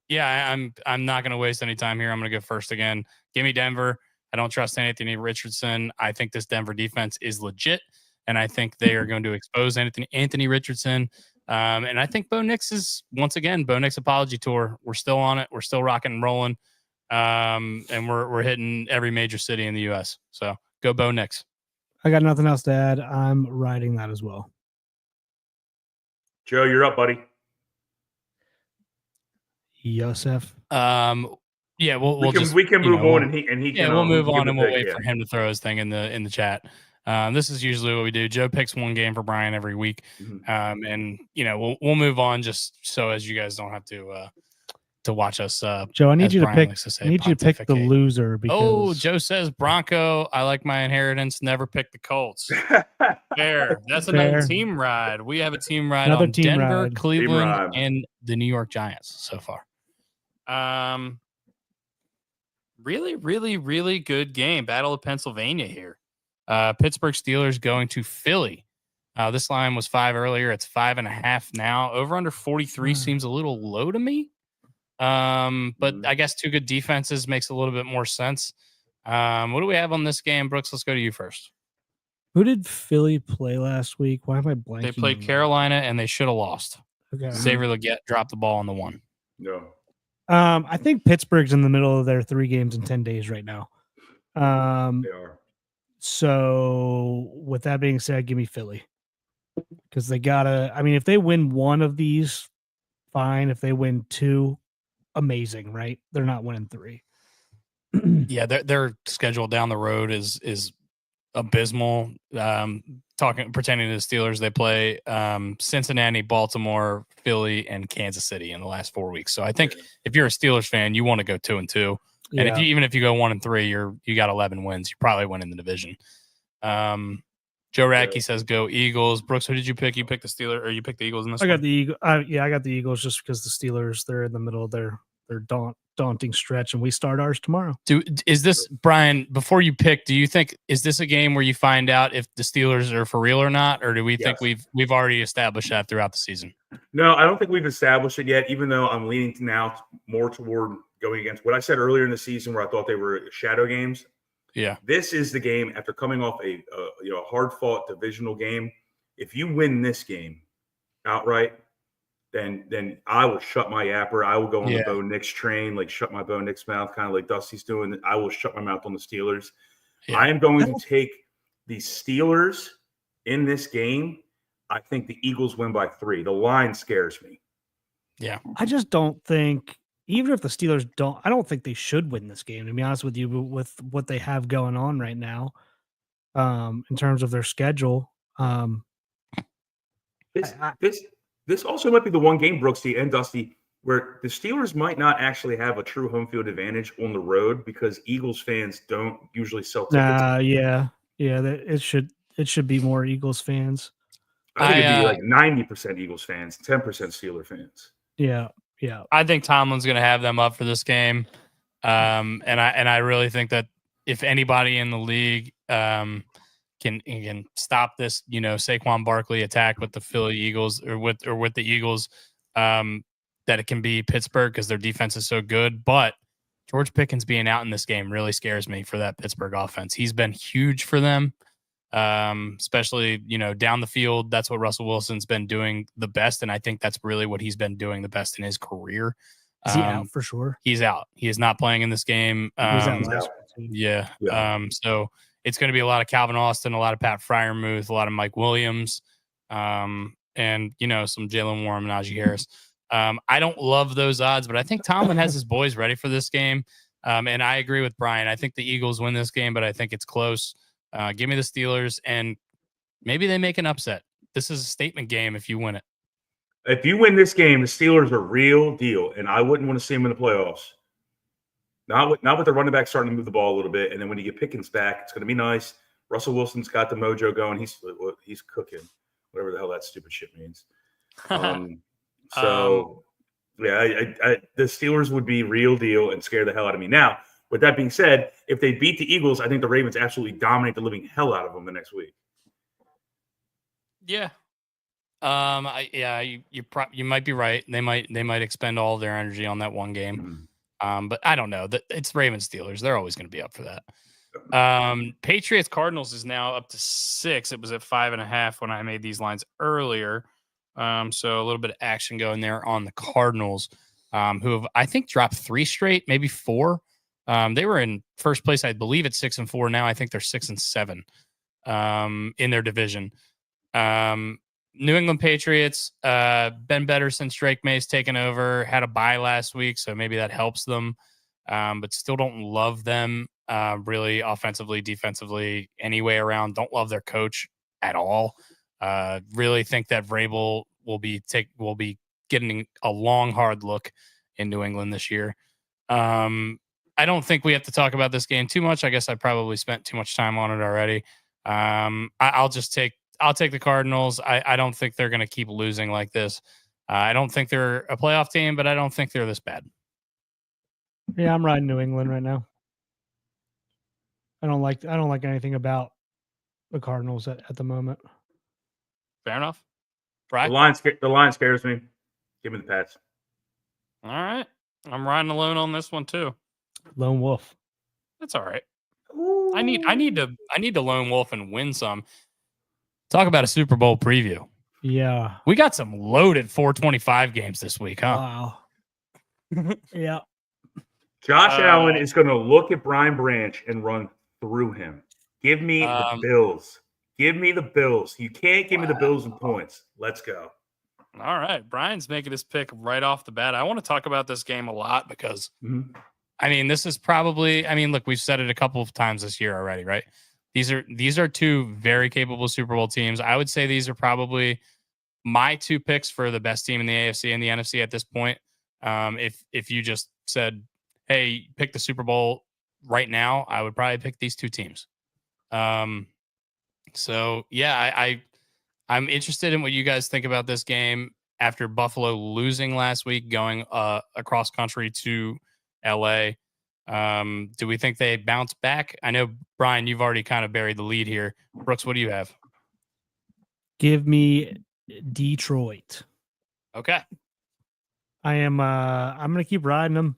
yeah, I'm not going to waste any time here. I'm going to go first again. Give me Denver. I don't trust Anthony Richardson. I think this Denver defense is legit, and I think they are going to expose Anthony Richardson. And I think Bo Nix is once again Bo Nix apology tour. We're still on it. We're still rocking and rolling. And we're hitting every major city in the U.S. So go Bo Nix. I got nothing else to add. I'm riding that as well. Joe, you're up, buddy. Yosef. Yeah, we can move on, and he can. We'll move on, and we'll wait for him to throw his thing in the chat. This is usually what we do. Joe picks one game for Brian every week, and we'll move on just so as you guys don't have to watch us. Joe, I need you to pick. I need you to pick the loser. Because... Joe says Bronco. I like my inheritance. Never pick the Colts. Fair. That's another team ride. We have a team ride on Denver, Cleveland, and the New York Giants so far. Really, really, really good game. Battle of Pennsylvania here. Pittsburgh Steelers going to Philly. This line was 5 earlier. It's 5.5 now. Over under 43 seems a little low to me. But I guess two good defenses makes a little bit more sense. What do we have on this game, Brooks? Let's go to you first. Who did Philly play last week? Why am I blanking? They played Carolina, and they should have lost. Okay. Xavier Legette dropped the ball on the one. No. I think Pittsburgh's in the middle of their 3 games in 10 days right now. They are. So with that being said, give me Philly because they gotta. I mean, if they win one of these, fine. If they win two, amazing, right? They're not winning three. Yeah, their schedule down the road is abysmal. Pretending to the Steelers, they play Cincinnati, Baltimore, Philly, and Kansas City in the last 4 weeks. So I think if you're a Steelers fan, you want to go 2-2. And Yeah. even if you go 1-3, you got 11 wins. You probably win in the division. Joe Radke says go Eagles. Brooks, who did you pick? You picked the Steelers, or you picked the Eagles in this I one? got the Eagle. Yeah, I got the Eagles just because the Steelers, they're in the middle of their daunting stretch, and we start ours tomorrow. Is this, Brian, before you pick, do you think, is this a game where you find out if the Steelers are for real or not, or do we think we've already established that throughout the season? No, I don't think we've established it yet, even though I'm leaning now more toward going against what I said earlier in the season where I thought they were shadow games. Yeah. This is the game after coming off a hard-fought divisional game. If you win this game outright, then I will shut my yapper. I will go on the Bo Nix train, like shut my Bo Nix mouth, kind of like Dusty's doing. I will shut my mouth on the Steelers. Yeah. I am going to take the Steelers in this game. I think the Eagles win by 3. The line scares me. Yeah. I just don't think, even if the Steelers don't, I don't think they should win this game, to be honest with you, with what they have going on right now in terms of their schedule. This also might be the one game, Brooksy and Dusty, where the Steelers might not actually have a true home field advantage on the road because Eagles fans don't usually sell tickets. It should be more Eagles fans. I think it'd be like 90% Eagles fans, 10% Steeler fans. Yeah. I think Tomlin's going to have them up for this game, and I really think that if anybody in the league can stop this, Saquon Barkley attack with the Philly Eagles or with the Eagles, that it can be Pittsburgh because their defense is so good. But George Pickens being out in this game really scares me for that Pittsburgh offense. He's been huge for them, especially, down the field. That's what Russell Wilson's been doing the best. And I think that's really what he's been doing the best in his career. Is he out for sure? He's out. He is not playing in this game. He's out last week. Yeah. So it's going to be a lot of Calvin Austin, a lot of Pat Freiermuth, a lot of Mike Williams, and, some Jalen Warren and Najee Harris. I don't love those odds, but I think Tomlin has his boys ready for this game. And I agree with Brian. I think the Eagles win this game, but I think it's close. Give me the Steelers, and maybe they make an upset. This is a statement game if you win it. If you win this game, the Steelers are real deal, and I wouldn't want to see them in the playoffs. Not with the running back starting to move the ball a little bit, and then when you get Pickens back, it's going to be nice. Russell Wilson's got the mojo going. He's cooking, whatever the hell that stupid shit means. The Steelers would be real deal and scare the hell out of me. Now, with that being said, if they beat the Eagles, I think the Ravens absolutely dominate the living hell out of them the next week. Yeah. You might be right. They might expend all of their energy on that one game. But I don't know. It's Ravens Steelers. They're always going to be up for that. Patriots Cardinals is now up to 6. It was at 5.5 when I made these lines earlier. So a little bit of action going there on the Cardinals, who have, I think, dropped 3 straight, maybe 4. They were in first place, I believe, at 6-4. Now I think they're 6-7 in their division. New England Patriots been better since Drake May's taken over. Had a bye last week, so maybe that helps them. But still don't love them really offensively, defensively, any way around. Don't love their coach at all. Really think that Vrabel will be getting a long, hard look in New England this year. I don't think we have to talk about this game too much. I guess I probably spent too much time on it already. I'll take the Cardinals. I don't think they're going to keep losing like this. I don't think they're a playoff team, but I don't think they're this bad. Yeah, I'm riding New England right now. I don't like anything about the Cardinals at the moment. Fair enough. Right. The line scares me. Give me the Pats. All right. I'm riding alone on this one too. Lone wolf. That's all right. Ooh. I need to lone wolf and win some. Talk about a Super Bowl preview. Yeah. We got some loaded 425 games this week, huh? Wow. Yeah. Josh Allen is going to look at Brian Branch and run through him. Give me the Um, Bills. Give me the Bills. You can't give me the Bills in points. Let's go. All right. Brian's making his pick right off the bat. I want to talk about this game a lot because, I mean, this is probably, I mean, look, we've said it a couple of times this year already, right? These are two very capable Super Bowl teams. I would say these are probably my two picks for the best team in the AFC and the NFC at this point. If you just said, hey, pick the Super Bowl right now, I would probably pick these two teams. So yeah, I'm interested in what you guys think about this game after Buffalo losing last week, going across country to LA. Do we think they bounce back? I know, Brian, you've already kind of buried the lead here. Brooks, what do you have? Give me Detroit. Okay. I'm gonna keep riding them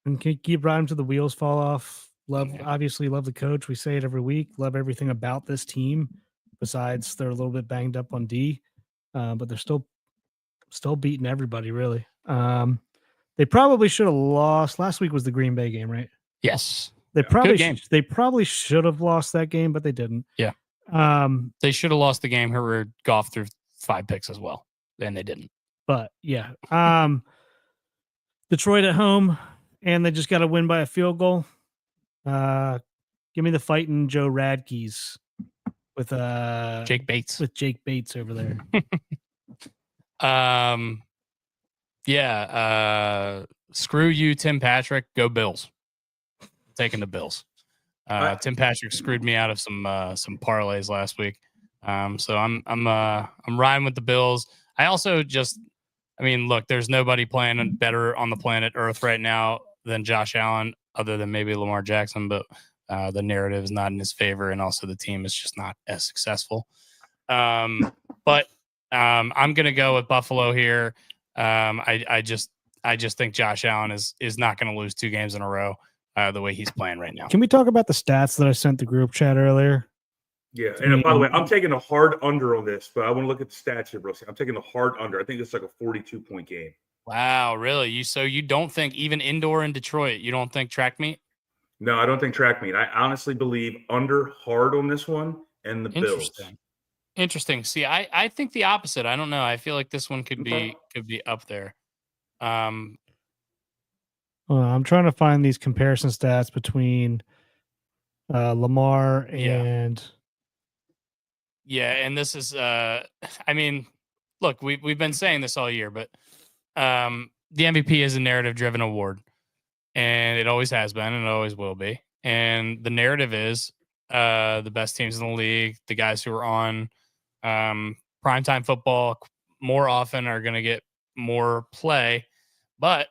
and keep riding till the wheels fall off. Obviously love the coach. We say it every week. Love everything about this team. Besides, they're a little bit banged up on D, but they're still beating everybody. Really. They probably should have lost. Last week was the Green Bay game, right? Yes. They game. They probably should have lost that game, but they didn't. Yeah. They should have lost the game. Herbert Goff threw 5 picks as well, and they didn't. But yeah, Detroit at home, and they just got to win by a field goal. Give me the fighting Joe Radke's with Jake Bates. With Jake Bates over there. Screw you, Tim Patrick. Go Bills. Taking the Bills. Tim Patrick screwed me out of some parlays last week. So I'm riding with the Bills. I also look, there's nobody playing better on the planet Earth right now than Josh Allen, other than maybe Lamar Jackson, but the narrative is not in his favor, and also the team is just not as successful. But I'm gonna go with Buffalo here. I just think Josh Allen is not going to lose 2 games in a row the way he's playing right now. Can we talk about the stats that I sent the group chat earlier? Yeah, and by the way, I'm taking a hard under on this, but I want to look at the stats here, bro. I'm taking the hard under. I think it's like a 42-point game. Wow, really? You don't think even indoor in Detroit, you don't think track meet? No, I don't think track meet. I honestly believe under hard on this one and the Bills. Interesting. See, I think the opposite. I don't know. I feel like this one could be up there. I'm trying to find these comparison stats between Lamar and and this is look, we've been saying this all year, but the MVP is a narrative driven award, and it always has been and it always will be. And the narrative is the best teams in the league, the guys who are on primetime football more often are going to get more play, but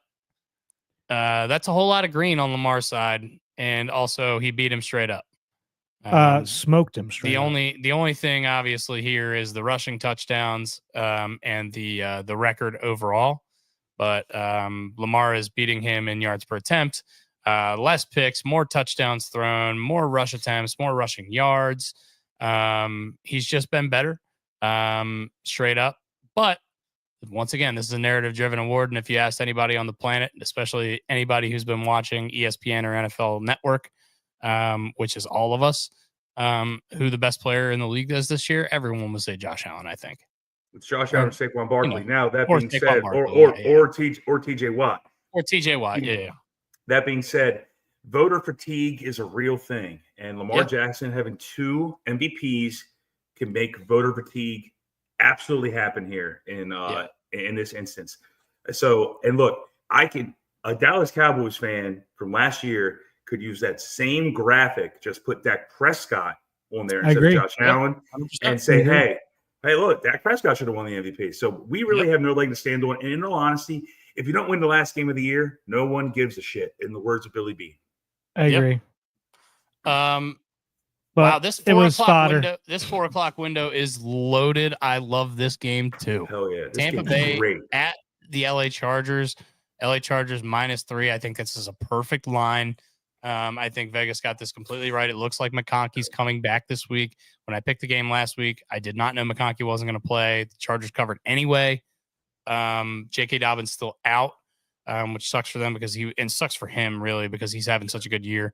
that's a whole lot of green on Lamar's side, and also he beat him straight up. Smoked him straight up. The only thing obviously here is the rushing touchdowns and the record overall, but Lamar is beating him in yards per attempt, less picks, more touchdowns thrown, more rush attempts, more rushing yards. He's just been better straight up, but once again, this is a narrative-driven award, and if you asked anybody on the planet, especially anybody who's been watching ESPN or NFL Network, which is all of us, who the best player in the league is this year, everyone would say Josh Allen, I think. It's Josh Allen or Saquon Barkley. Now, that being said, or TJ Watt. Or TJ Watt, yeah. That being said, voter fatigue is a real thing, and Lamar Jackson having 2 MVPs can make voter fatigue absolutely happen here in this instance. So, and look, a Dallas Cowboys fan from last year could use that same graphic, just put Dak Prescott on there instead of Josh Allen, and say, hey, look, Dak Prescott should have won the MVP. So we really have no leg to stand on. And in all honesty, if you don't win the last game of the year, no one gives a shit, in the words of Billy Beane. I agree. Wow, this 4 o'clock window is loaded. I love this game too. Hell yeah. Tampa Bay at the LA Chargers. LA Chargers -3. I think this is a perfect line. I think Vegas got this completely right. It looks like McConkey's coming back this week. When I picked the game last week, I did not know McConkey wasn't going to play. The Chargers covered anyway. J.K. Dobbins still out, which sucks for them sucks for him really because he's having such a good year.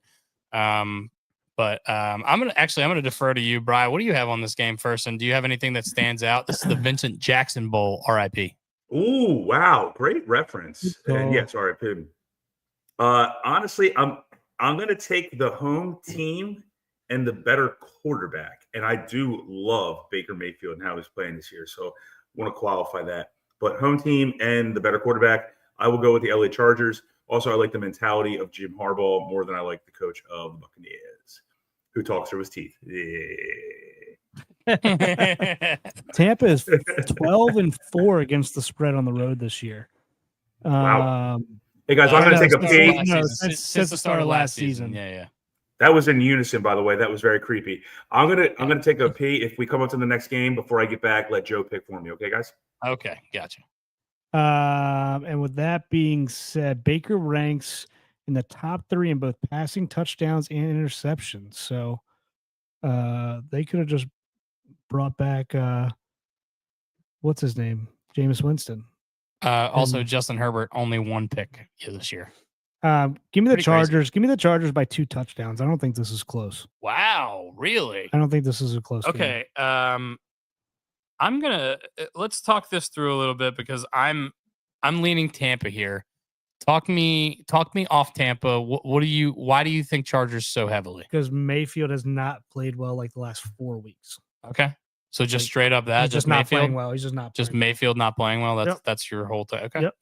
But I'm gonna defer to you, Brian. What do you have on this game first? And do you have anything that stands out? This is the Vincent Jackson Bowl, RIP. Ooh, wow, great reference. Good And call. yeah, sorry, Pim. Honestly, I'm gonna take the home team and the better quarterback. And I do love Baker Mayfield and how he's playing this year. So I want to qualify that. But home team and the better quarterback, I will go with the LA Chargers. Also, I like the mentality of Jim Harbaugh more than I like the coach of the Buccaneers, who talks through his teeth. Yeah. Tampa is 12-4 against the spread on the road this year. Wow. Hey guys, I'm going to take a peek. Since the start of last season. Yeah. That was in unison, by the way. That was very creepy. I'm gonna take a pee. If we come up to the next game before I get back, let Joe pick for me. Okay, guys? Okay, gotcha. And with that being said, Baker ranks in the top 3 in both passing touchdowns and interceptions. So they could have just brought back what's his name? Jameis Winston. Also, Justin Herbert only 1 pick this year. Give me the Pretty Chargers. crazy. Give me the Chargers by 2 touchdowns. I don't think this is close. Wow, really? I don't think this is a close game. Okay. I'm gonna let's talk this through a little bit because I'm leaning Tampa here. Talk me off Tampa. Why do you think Chargers so heavily? Because Mayfield has not played well like the last 4 weeks. Okay. So just straight up that He's just not Mayfield? playing well. He's just not Just playing Mayfield not playing well. That's Yep. that's your whole thing. Okay. Yep.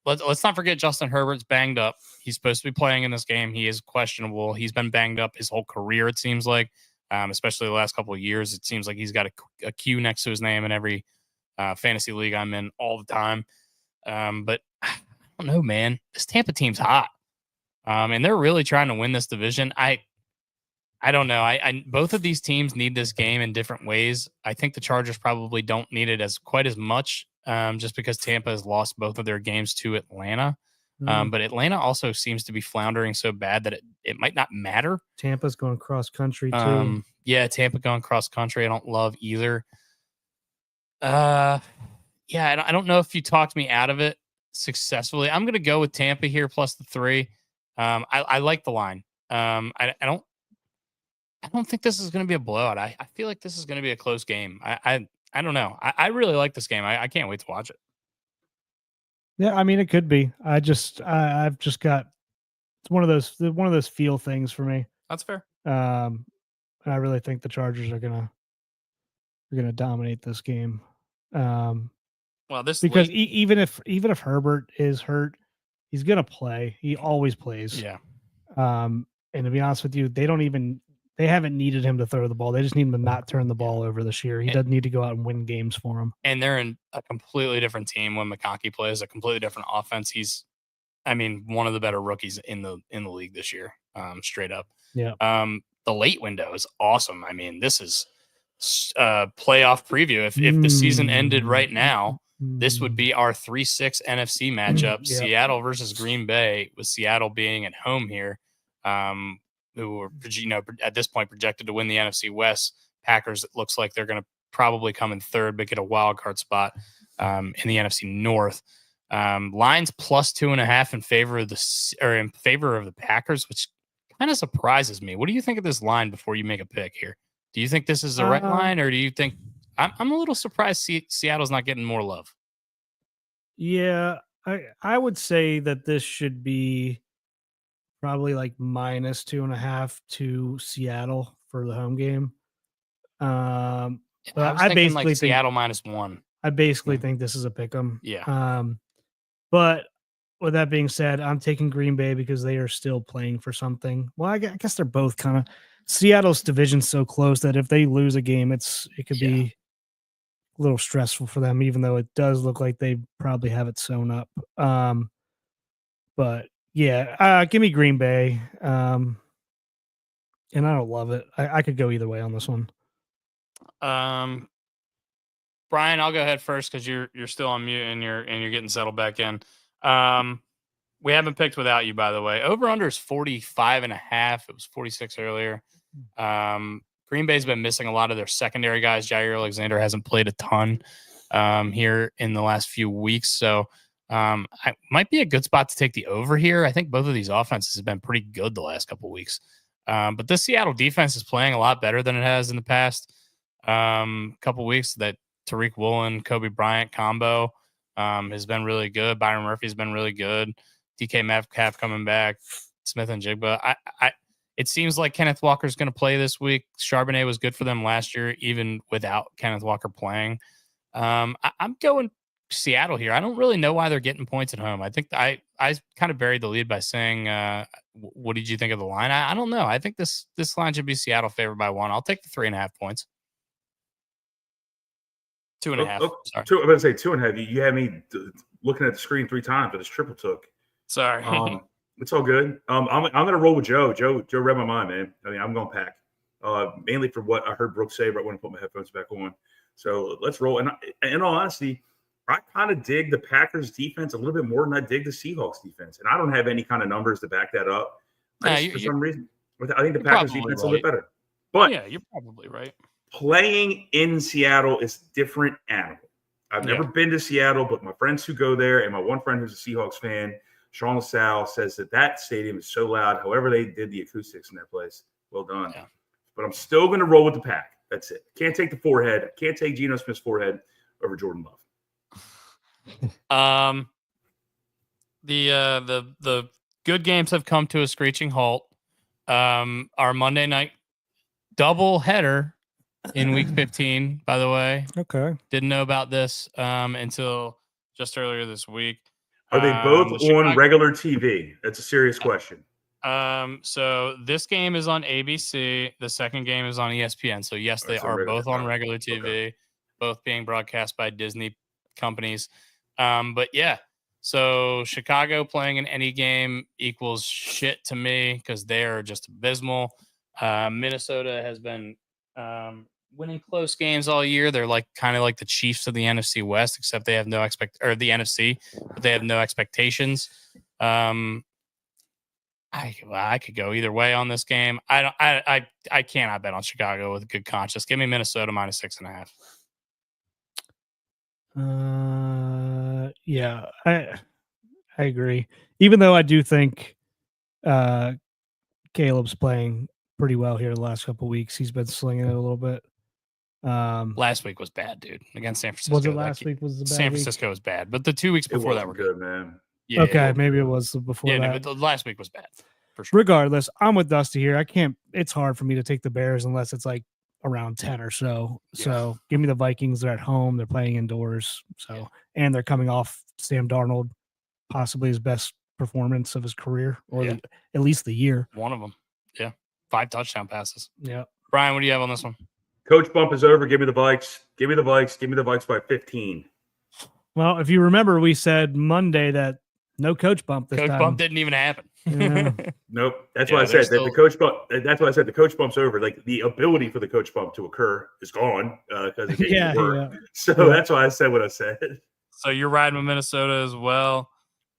Let's not forget Justin Herbert's banged up. He's supposed to be playing in this game. He is questionable. He's been banged up his whole career, it seems like. Especially the last couple of years. It seems like he's got a Q next to his name in every fantasy league I'm in all the time. But I don't know, man. This Tampa team's hot. And they're really trying to win this division. I don't know. I both of these teams need this game in different ways. I think the Chargers probably don't need it quite as much, just because Tampa has lost both of their games to Atlanta. But Atlanta also seems to be floundering so bad that it might not matter. Tampa's going cross country too. Yeah, Tampa going cross country. I don't love either. Yeah, I don't know if you talked me out of it successfully. I'm going to go with Tampa here plus the 3. I like the line. I don't think this is going to be a blowout. I feel like this is going to be a close game. I don't know. I really like this game. I can't wait to watch it. Yeah, I mean it could be. I've just got it's one of those feel things for me. That's fair. I really think the Chargers are gonna dominate this game. Well, because even if Herbert is hurt, he's gonna play. He always plays. Yeah. And to be honest with you, they haven't needed him to throw the ball. They just need him to not turn the ball over this year. He doesn't need to go out and win games for them. And they're in a completely different team when McConkey plays, a completely different offense. He's, one of the better rookies in the league this year, straight up. Yeah. The late window is awesome. This is playoff preview. If the season ended right now, this would be our 3-6 NFC matchup. Yeah. Seattle versus Green Bay, with Seattle being at home here. Who are, at this point projected to win the NFC West. Packers, it looks like they're going to probably come in third, but get a wild card spot in the NFC North. Lines plus 2.5 in favor of the Packers, which kind of surprises me. What do you think of this line before you make a pick here? Do you think this is the right line, or do you think I'm a little surprised Seattle's not getting more love? Yeah, I would say that this should be probably like minus 2.5 to Seattle for the home game. I basically think Seattle minus 1. I basically think this is a pick 'em. Yeah. But with that being said, I'm taking Green Bay because they are still playing for something. Well, I guess they're both kind of. Seattle's division's so close that if they lose a game, it could be a little stressful for them, even though it does look like they probably have it sewn up. But yeah, give me Green Bay. And I don't love it. I could go either way on this one. Brian, I'll go ahead first because you're still on mute and you're getting settled back in. We haven't picked without you, by the way. Over under is 45.5. It was 46 earlier. Green Bay's been missing a lot of their secondary guys. Jair Alexander hasn't played a ton here in the last few weeks, so I might be a good spot to take the over here. I think both of these offenses have been pretty good the last couple of weeks. But this Seattle defense is playing a lot better than it has in the past couple weeks. That Tariq Woolen, Kobe Bryant combo has been really good. Byron Murphy's been really good. DK Metcalf coming back. Smith and Jigba. It seems like Kenneth Walker's going to play this week. Charbonnet was good for them last year, even without Kenneth Walker playing. I'm going Seattle here. I don't really know why they're getting points at home. I think I kind of buried the lead by saying, what did you think of the line? I don't know. I think this line should be Seattle favored by 1. I'll take the 3.5 points. 2.5. Sorry. I'm going to say 2.5. You had me looking at the screen 3 times, but it's triple took. Sorry. It's all good. I'm going to roll with Joe. Joe read my mind, man. I mean, I'm going Pack. Mainly for what I heard Brooks say right when I put my headphones back on. So let's roll. And in all honesty, I kind of dig the Packers defense a little bit more than I dig the Seahawks defense. And I don't have any kind of numbers to back that up. For some reason, I think the Packers defense is a little bit better. But yeah, you're probably right. Playing in Seattle is different animal. I've never been to Seattle, but my friends who go there and my one friend who's a Seahawks fan, Sean LaSalle, says that stadium is so loud. However they did the acoustics in that place. Well done. Yeah. But I'm still going to roll with the Pack. That's it. Can't take the forehead. Can't take Geno Smith's forehead over Jordan Love. The good games have come to a screeching halt. Our Monday night double header in week 15, by the way. Okay. Didn't know about this until just earlier this week. Are they both on regular TV? That's a serious question. So this game is on ABC. The second game is on ESPN. So yes, they are both on regular TV, both being broadcast by Disney companies. But yeah, so Chicago playing in any game equals shit to me because they are just abysmal. Minnesota has been winning close games all year. They're kind of like the Chiefs of the NFC West, except they have no the NFC, but they have no expectations. I could go either way on this game. I cannot bet on Chicago with good conscience. Give me Minnesota minus 6.5. Yeah, I agree. Even though I do think Caleb's playing pretty well here the last couple of weeks. He's been slinging it a little bit. Last week was bad, dude. Against San Francisco. Was it last week? Was the bad San Francisco was bad, but the 2 weeks before that were good, man. Yeah, okay, maybe it was before that. No, but the last week was bad. For sure. Regardless, I'm with Dusty here. I can't. It's hard for me to take the Bears unless it's like around 10 or so. Yeah. So give me the Vikings. They're at home. They're playing indoors. So and they're coming off Sam Darnold, possibly his best performance of his career, or at least the year. One of them. Yeah, 5 touchdown passes. Yeah. Brian, what do you have on this one? Coach bump is over. Give me the Vikes. Give me the Vikes. Give me the Vikes by 15. Well, if you remember, we said Monday that no coach bump this time. Coach bump didn't even happen. Yeah. Nope. That's why I said that the coach bump. That's why I said the coach bump's over. Like the ability for the coach bump to occur is gone because it didn't work. So that's why I said what I said. So you're riding with Minnesota as well.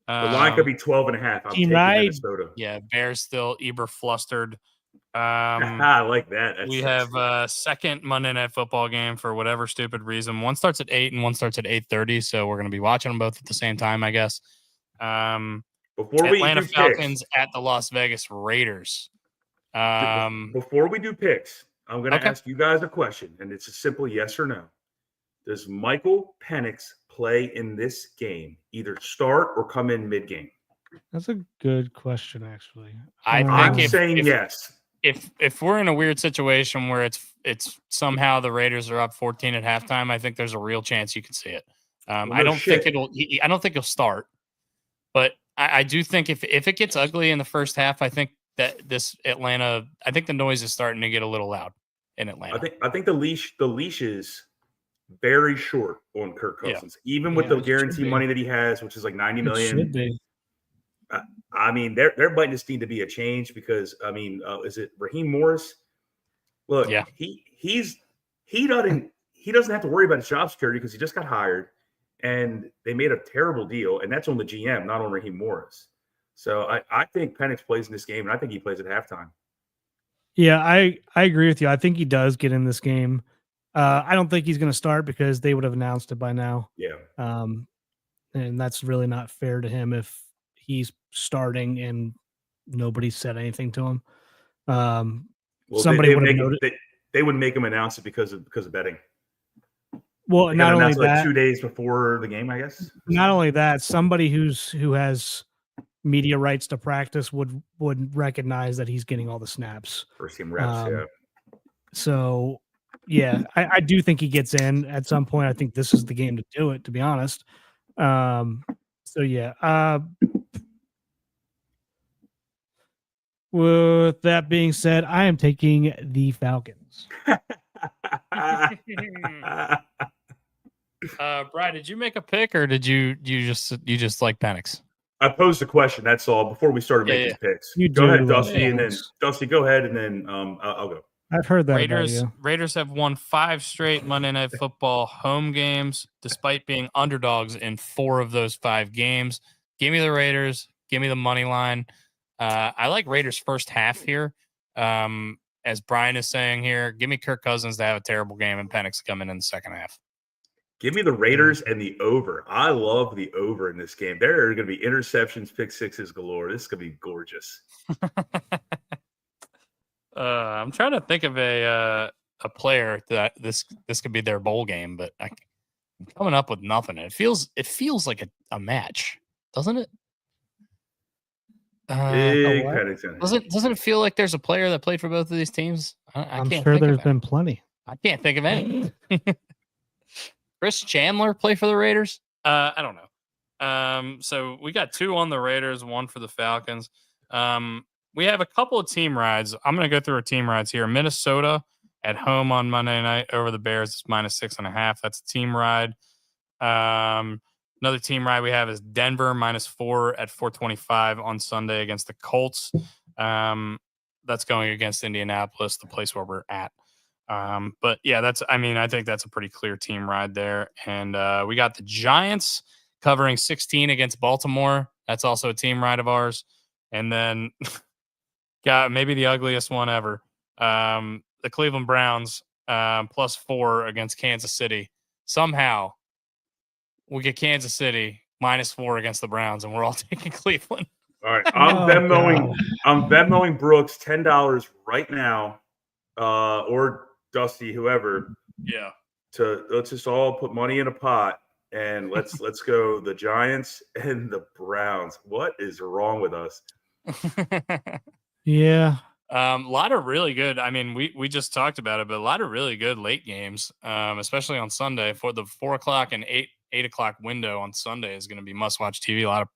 The line could be 12.5. I'm taking Minnesota. Yeah, Bears still Eber flustered. I like that. We have a second Monday Night Football game for whatever stupid reason. One starts at 8 and one starts at 8:30, so we're going to be watching them both at the same time, I guess. Atlanta Falcons at the Las Vegas Raiders. Before we do picks, I'm going to ask you guys a question, and it's a simple yes or no. Does Michael Penix play in this game, either start or come in mid-game? That's a good question, actually. I'm saying yes. If we're in a weird situation where it's somehow the Raiders are up 14 at halftime, I think there's a real chance you can see it. I don't think he'll start, but I do think if it gets ugly in the first half, I think that I think the noise is starting to get a little loud in Atlanta. I think the leash is very short on Kirk Cousins, even with the guarantee money that he has, which is like $90 million. Should be. I mean, there might just need to be a change because is it Raheem Morris? Look, he doesn't have to worry about his job security because he just got hired, and they made a terrible deal, and that's on the GM, not on Raheem Morris. So I think Penix plays in this game, and I think he plays at halftime. Yeah, I agree with you. I think he does get in this game. I don't think he's going to start because they would have announced it by now. Yeah. And that's really not fair to him if he's starting and nobody said anything to him. Well, somebody would have noted. They wouldn't make him announce it because of betting. Well, they not only that, 2 days before the game, I guess. Not only that, somebody who has media rights to practice would recognize that he's getting all the snaps. First team reps, yeah. So, yeah, I do think he gets in at some point. I think this is the game to do it, to be honest. So, yeah. With that being said, I am taking the Falcons. Brian, did you make a pick or did you just like Penix? I posed a question. That's all. Before we started making picks, go ahead, Dusty, and then Dusty, go ahead, and then I'll go. I've heard that. Raiders have won 5 straight Monday Night Football home games, despite being underdogs in 4 of those 5 games. Give me the Raiders. Give me the money line. I like Raiders first half here. As Brian is saying here, give me Kirk Cousins to have a terrible game and Penix coming in the second half. Give me the Raiders and the over. I love the over in this game. There are going to be interceptions, pick sixes galore. This is going to be gorgeous. I'm trying to think of a player that this could be their bowl game, but I'm coming up with nothing. It feels like a match, doesn't it? Doesn't it feel like there's a player that played for both of these teams? I'm sure there's been plenty. I can't think of any. Chris Chandler play for the Raiders? I don't know. So we got 2 on the Raiders, 1 for the Falcons. We have a couple of team rides. I'm going to go through our team rides here. Minnesota at home on Monday night over the Bears. It's -6.5. That's a team ride. Another team ride we have is Denver -4 at 425 on Sunday against the Colts. That's going against Indianapolis, the place where we're at. But yeah, I think that's a pretty clear team ride there. And we got the Giants covering 16 against Baltimore. That's also a team ride of ours. And then got maybe the ugliest one ever. The Cleveland Browns +4 against Kansas City. Somehow we get Kansas City -4 against the Browns, and we're all taking Cleveland. All right. I'm Venmoing Brooks $10 right now. Or Dusty, whoever. Yeah. Let's just all put money in a pot and let's go the Giants and the Browns. What is wrong with us? Yeah. A lot of really good. I mean, we just talked about it, but a lot of really good late games, especially on Sunday. For the 4 o'clock and 8 o'clock window on Sunday is going to be must-watch TV. A lot of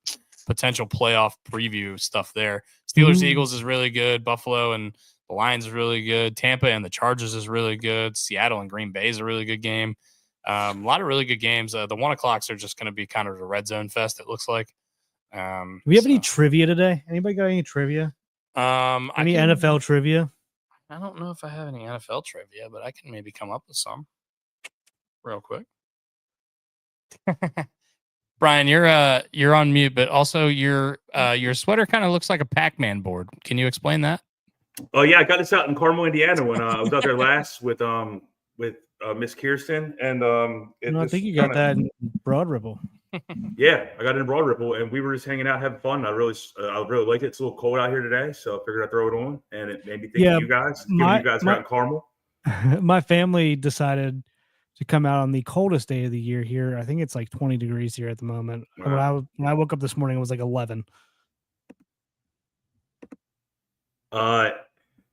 potential playoff preview stuff there. Steelers Eagles is really good. Buffalo and the Lions is really good. Tampa and the Chargers is really good. Seattle and Green Bay is a really good game. A lot of really good games. The 1 o'clocks are just going to be kind of a red zone fest, it looks like. Do we have any trivia today? Anybody got any trivia? Any NFL trivia? I don't know if I have any NFL trivia, but I can maybe come up with some real quick. Brian, you're on mute, but also your sweater kind of looks like a Pac-Man board. Can you explain that? Oh yeah, I got this out in Carmel, Indiana when I was out there last with Miss Kirsten, and I think you got that in Broad Ripple. Yeah, I got it in Broad Ripple, and we were just hanging out, having fun. I really like it. It's a little cold out here today, so I figured I'd throw it on, and it made me think of you guys. You guys out in Carmel. My family decided to come out on the coldest day of the year here. I think it's like 20 degrees here at the moment. Wow. When I woke up this morning, it was like 11.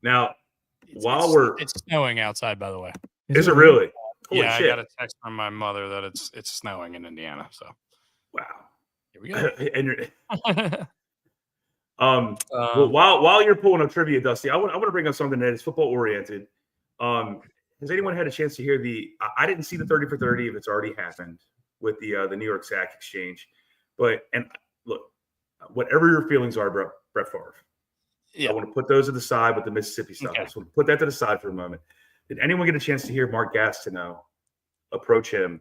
Now, it's snowing outside, by the way. Is it really? Holy shit. I got a text from my mother that it's snowing in Indiana. So, wow. Here we go. And well, while you're pulling up trivia, Dusty, I want to bring up something that is football oriented. Has anyone had a chance to hear I didn't see the 30 for 30 if it's already happened with the New York Sack Exchange, and look, whatever your feelings are, Brett Favre. Yeah. I want to put those to the side with the Mississippi stuff. Okay. I just want to put that to the side for a moment. Did anyone get a chance to hear Mark Gastineau approach him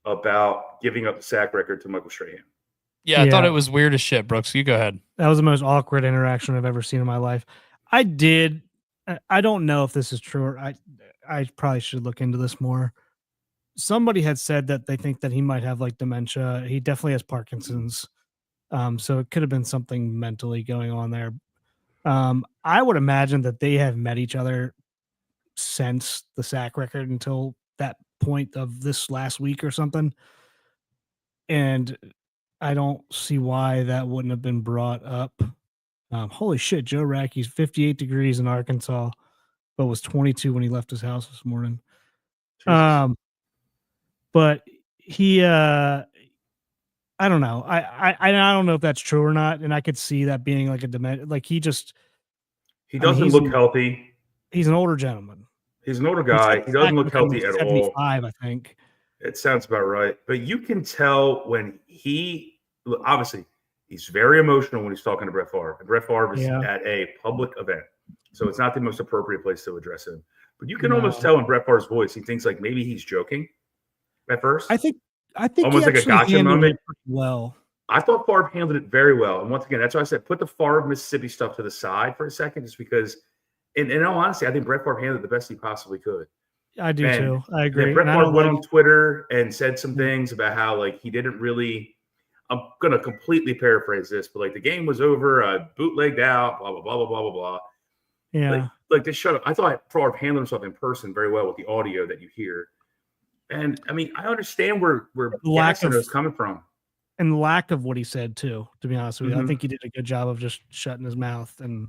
about giving up the sack record to Michael Strahan? Yeah, I thought it was weird as shit, Brooks. You go ahead. That was the most awkward interaction I've ever seen in my life. I don't know if this is true, or I probably should look into this more. Somebody had said that they think that he might have like dementia. He definitely has Parkinson's. So it could have been something mentally going on there. I would imagine that they have met each other since the sack record until that point of this last week or something. And I don't see why that wouldn't have been brought up. Holy shit, Joe Rackey's 58 degrees in Arkansas, but was 22 when he left his house this morning. Jesus. But he, I don't know. I don't know if that's true or not, and I could see that being like a dimension. Like he doesn't look healthy. He's an older gentleman. He's an older guy. He doesn't look healthy at all. 75, I think. It sounds about right. But you can tell when obviously, he's very emotional when he's talking to Brett Favre. And Brett Favre is at a public event. So it's not the most appropriate place to address him. But you can almost tell in Brett Favre's voice, he thinks like maybe he's joking at first. I think almost like a gotcha moment. Well, I thought Favre handled it very well. And once again, that's why I said put the Favre Mississippi stuff to the side for a second, just because, in all honesty, I think Brett Favre handled it the best he possibly could. I do too. I agree. Brett Favre went on Twitter and said some things about how like he didn't really. I'm gonna completely paraphrase this, but like the game was over, bootlegged out, blah blah blah blah blah blah blah. Yeah, like this shut up. I thought Favre handled himself in person very well with the audio that you hear, and I mean I understand where Gaston is coming from, and lack of what he said too. To be honest with you, I think he did a good job of just shutting his mouth and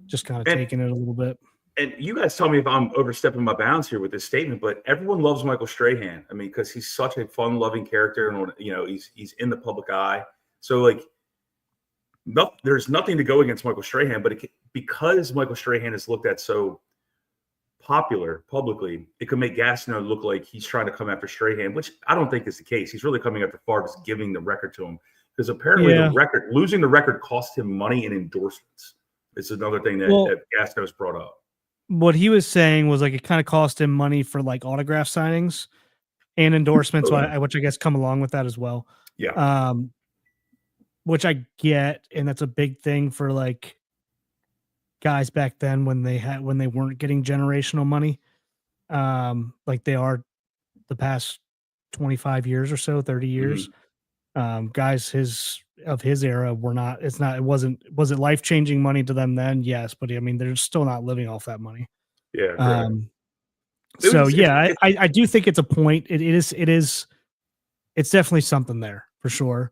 just kind of taking it a little bit. And you guys tell me if I'm overstepping my bounds here with this statement, but everyone loves Michael Strahan. I mean, because he's such a fun-loving character, and he's in the public eye. So like, there's nothing to go against Michael Strahan, but because Michael Strahan is looked at so popular publicly, it could make Gastineau look like he's trying to come after Strahan, which I don't think is the case. He's really coming after Favre, just giving the record to him, because apparently losing the record cost him money and endorsements. It's another thing that Gastineau's brought up. What he was saying was like it kind of cost him money for like autograph signings and endorsements, which I guess come along with that as well. Yeah. Which I get, and that's a big thing for like guys back then when they weren't getting generational money, like they are the past 25 years or so, 30 years. Guys of his era was it life-changing money to them then? Yes, but I mean they're still not living off that money. Yeah. I do think it's a point. It's definitely something there for sure.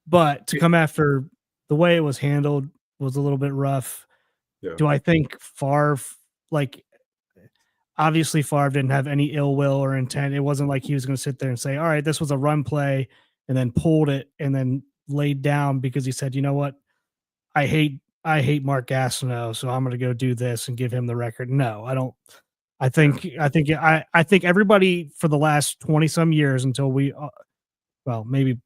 But to come after the way it was handled was a little bit rough. Yeah. Do I think Favre, like obviously Favre didn't have any ill will or intent. It wasn't like he was going to sit there and say, all right, this was a run play, and then pulled it and then laid down because he said, you know what, I hate Mark Gastineau, so I'm going to go do this and give him the record. No, I don't. I think everybody for the last 20 some years until maybe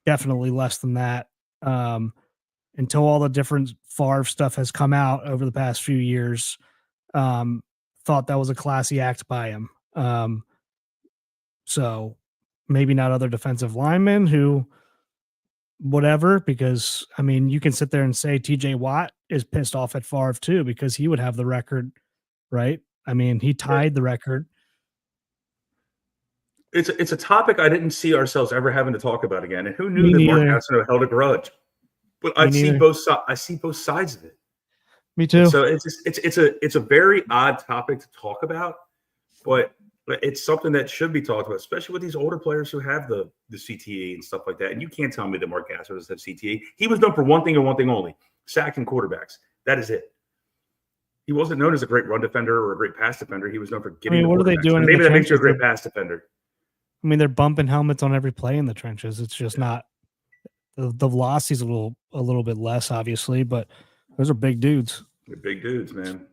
definitely less than that, until all the different Favre stuff has come out over the past few years, thought that was a classy act by him. So maybe not other defensive linemen who whatever, because I mean, you can sit there and say TJ Watt is pissed off at Favre too, because he would have the record, right? I mean, he tied the record. It's a topic I didn't see ourselves ever having to talk about again. And who knew that Mark Gastineau held a grudge? But I see both sides of it. Me too. And so it's a very odd topic to talk about, but it's something that should be talked about, especially with these older players who have the CTE and stuff like that. And you can't tell me that Mark Gastineau doesn't have CTE. He was known for one thing and one thing only: sacking quarterbacks. That is it. He wasn't known as a great run defender or a great pass defender. He was known for getting. What are they doing? Maybe that makes you a great pass defender. I mean, they're bumping helmets on every play in the trenches. It's just not the velocity's a little bit less, obviously, but those are big dudes. They're big dudes, man.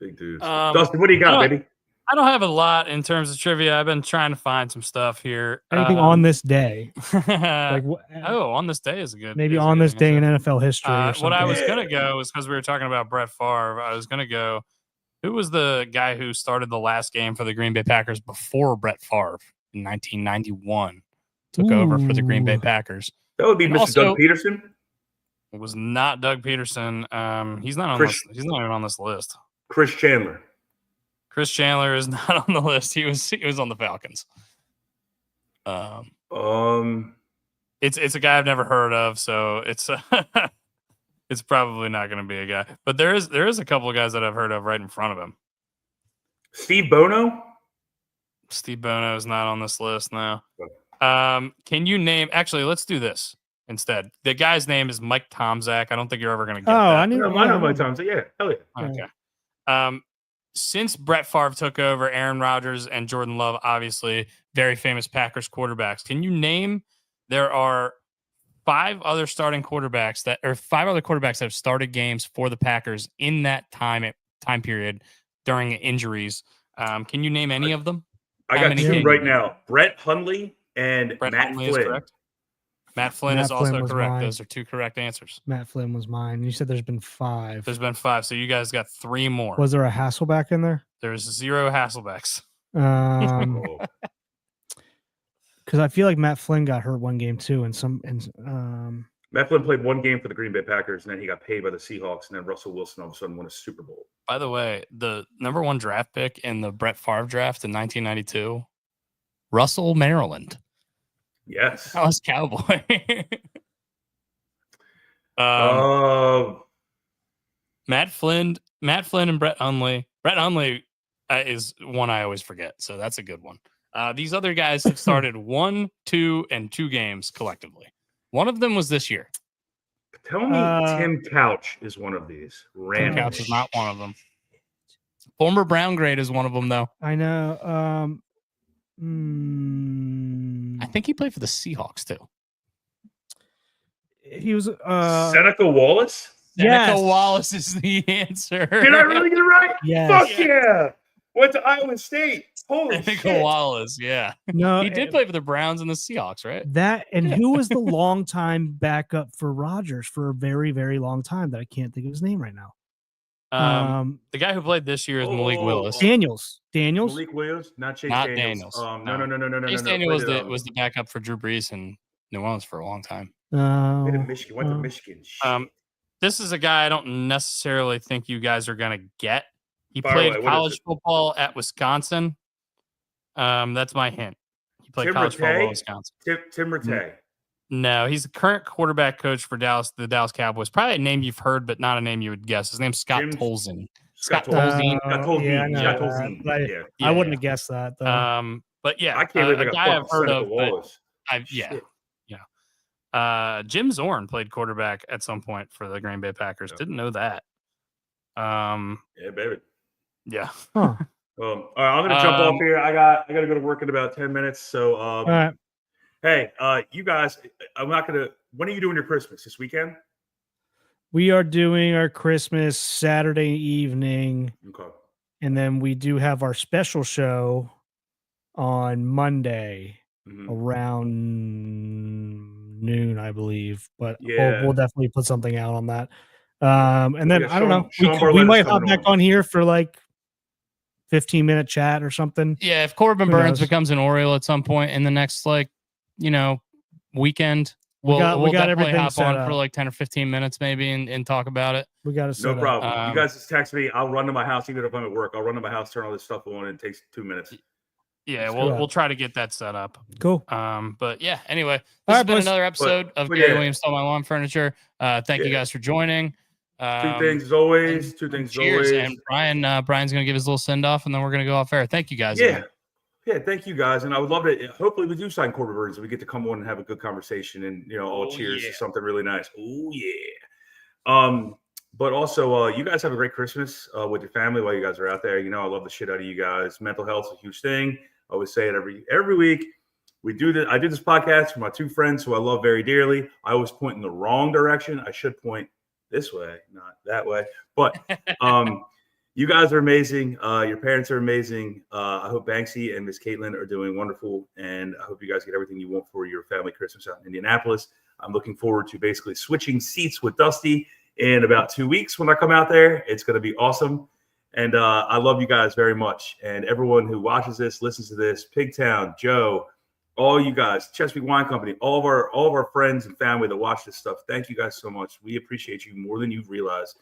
Big dudes. Dustin, what do you got, baby? I don't have a lot in terms of trivia. I've been trying to find some stuff here. Anything on this day? On this day is a good. Maybe on this day in NFL history. Or what I was gonna go was because we were talking about Brett Favre. I was gonna go. Who was the guy who started the last game for the Green Bay Packers before Brett Favre in 1991? Took over for the Green Bay Packers. That would be Mr. Doug Peterson. It was not Doug Peterson. He's not on this. He's not even on this list. Chris Chandler. Chris Chandler is not on the list. He was on the Falcons. It's a guy I've never heard of, so it's it's probably not going to be a guy. But there is a couple of guys that I've heard of right in front of him. Steve Bono? Steve Bono is not on this list now. Okay. Can you name? Actually, let's do this instead. The guy's name is Mike Tomczak. I don't think you're ever going to get Oh, that. I knew. I know my time. So yeah, hell yeah. Okay. Since Brett Favre took over, Aaron Rodgers and Jordan Love, obviously very famous Packers quarterbacks. Can you name? There are five other quarterbacks that have started games for the Packers in that time period during injuries. Can you name any of them? I got two right now: Brett Hundley and Matt Hundley Flynn. is correct. Matt Flynn is also correct. Those are two correct answers. Matt Flynn was mine. You said there's been 5. There's been 5, so you guys got 3 more. Was there a Hasselback in there? There's 0 Hasselbacks. Because I feel like Matt Flynn got hurt one game too, Matt Flynn played one game for the Green Bay Packers, and then he got paid by the Seahawks, and then Russell Wilson all of a sudden won a Super Bowl. By the way, the number 1 draft pick in the Brett Favre draft in 1992, Russell, Maryland. Yes. Dallas Cowboy. Matt Flynn and Brett Hundley. Brett Hundley is one I always forget, so that's a good one. These other guys have started 1, 2, and 2 games collectively. One of them was this year. Tell me Tim Couch is one of these. Tim Couch is not one of them. Former Brown grade is one of them, though. I know. I think he played for the Seahawks, too. He was Seneca Wallace? Seneca Wallace is the answer. Did I really get it right? Yes. Fuck yeah. Went to Iowa State. Holy Seneca shit. Wallace, yeah. No, he did play for the Browns and the Seahawks, right? That and who was the longtime backup for Rodgers for a very, very long time that I can't think of his name right now. The guy who played this year is Malik Willis. Daniels. Malik Williams, not Chase Daniels. No. Chase Daniels was the backup for Drew Brees in New Orleans for a long time. Went to Michigan. This is a guy I don't necessarily think you guys are going to get. He played college football at Wisconsin. That's my hint. He played college football at Wisconsin. Tim Rattay. No, he's the current quarterback coach for the Dallas Cowboys. Probably a name you've heard, but not a name you would guess. His name's Scott Tolzien. Scott Tolzien. Tolzien. I wouldn't have guessed that, though. But yeah, I can't believe a guy I've heard of. Jim Zorn played quarterback at some point for the Green Bay Packers. Didn't know that. Yeah, baby. Yeah. Huh. All right, I'm gonna jump off here. I gotta go to work in about 10 minutes. So all right. Hey, you guys, I'm not gonna. When are you doing your Christmas this weekend? We are doing our Christmas Saturday evening. Okay. And then we do have our special show on Monday around noon, I believe. But we'll definitely put something out on that. And then I don't know. We might hop back on here for like 15-minute chat or something. Yeah, if Corbin Burns becomes an Oriole at some point in the next weekend, we'll got everything hop on for like 10 or 15 minutes maybe and talk about it. We got to no problem. You guys just text me. I'll run to my house even if I'm at work. I'll run to my house, turn all this stuff on, and it takes 2 minutes. Yeah, we'll try to get that set up. Cool. But yeah, anyway, this has been another episode of Gary Williams Stole My Lawn Furniture. Thank you guys for joining. Two things as always. And Brian's going to give his little send off, and then we're going to go off air. Thank you guys. Yeah, thank you guys, and I would love to. Hopefully, we do sign Corbin Burns, and we get to come on and have a good conversation, and all cheers to something really nice. Oh yeah. But also, you guys have a great Christmas with your family while you guys are out there. I love the shit out of you guys. Mental health is a huge thing. I always say it every week. We do this. I do this podcast for my 2 friends who I love very dearly. I always point in the wrong direction. I should point this way, not that way. But you guys are amazing. Your parents are amazing. I hope Banksy and Miss Caitlin are doing wonderful, and I hope you guys get everything you want for your family Christmas out in Indianapolis. I'm looking forward to basically switching seats with Dusty in about 2 weeks when I come out there. It's going to be awesome. And I love you guys very much. And everyone who watches this, listens to this, Pigtown, Joe, all you guys, Chesapeake Wine Company, all of our friends and family that watch this stuff. Thank you guys so much. We appreciate you more than you realize.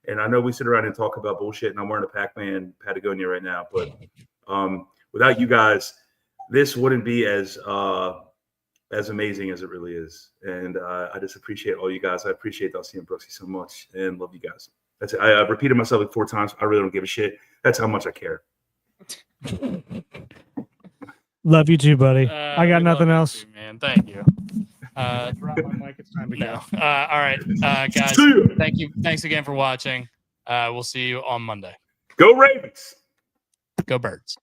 And I know we sit around and talk about bullshit, and I'm wearing a Pac-Man Patagonia right now. But without you guys, this wouldn't be as as amazing as it really is. And I just appreciate all you guys. I appreciate Dusty and Brooksy so much and love you guys. That's it. I've repeated myself like 4 times. I really don't give a shit. That's how much I care. Love you too, buddy. I I got nothing else. Too, man. Thank you. Drop my mic. It's time to No. go. All right, guys. See ya. Thank you. Thanks again for watching. We'll see you on Monday. Go Ravens. Go Birds.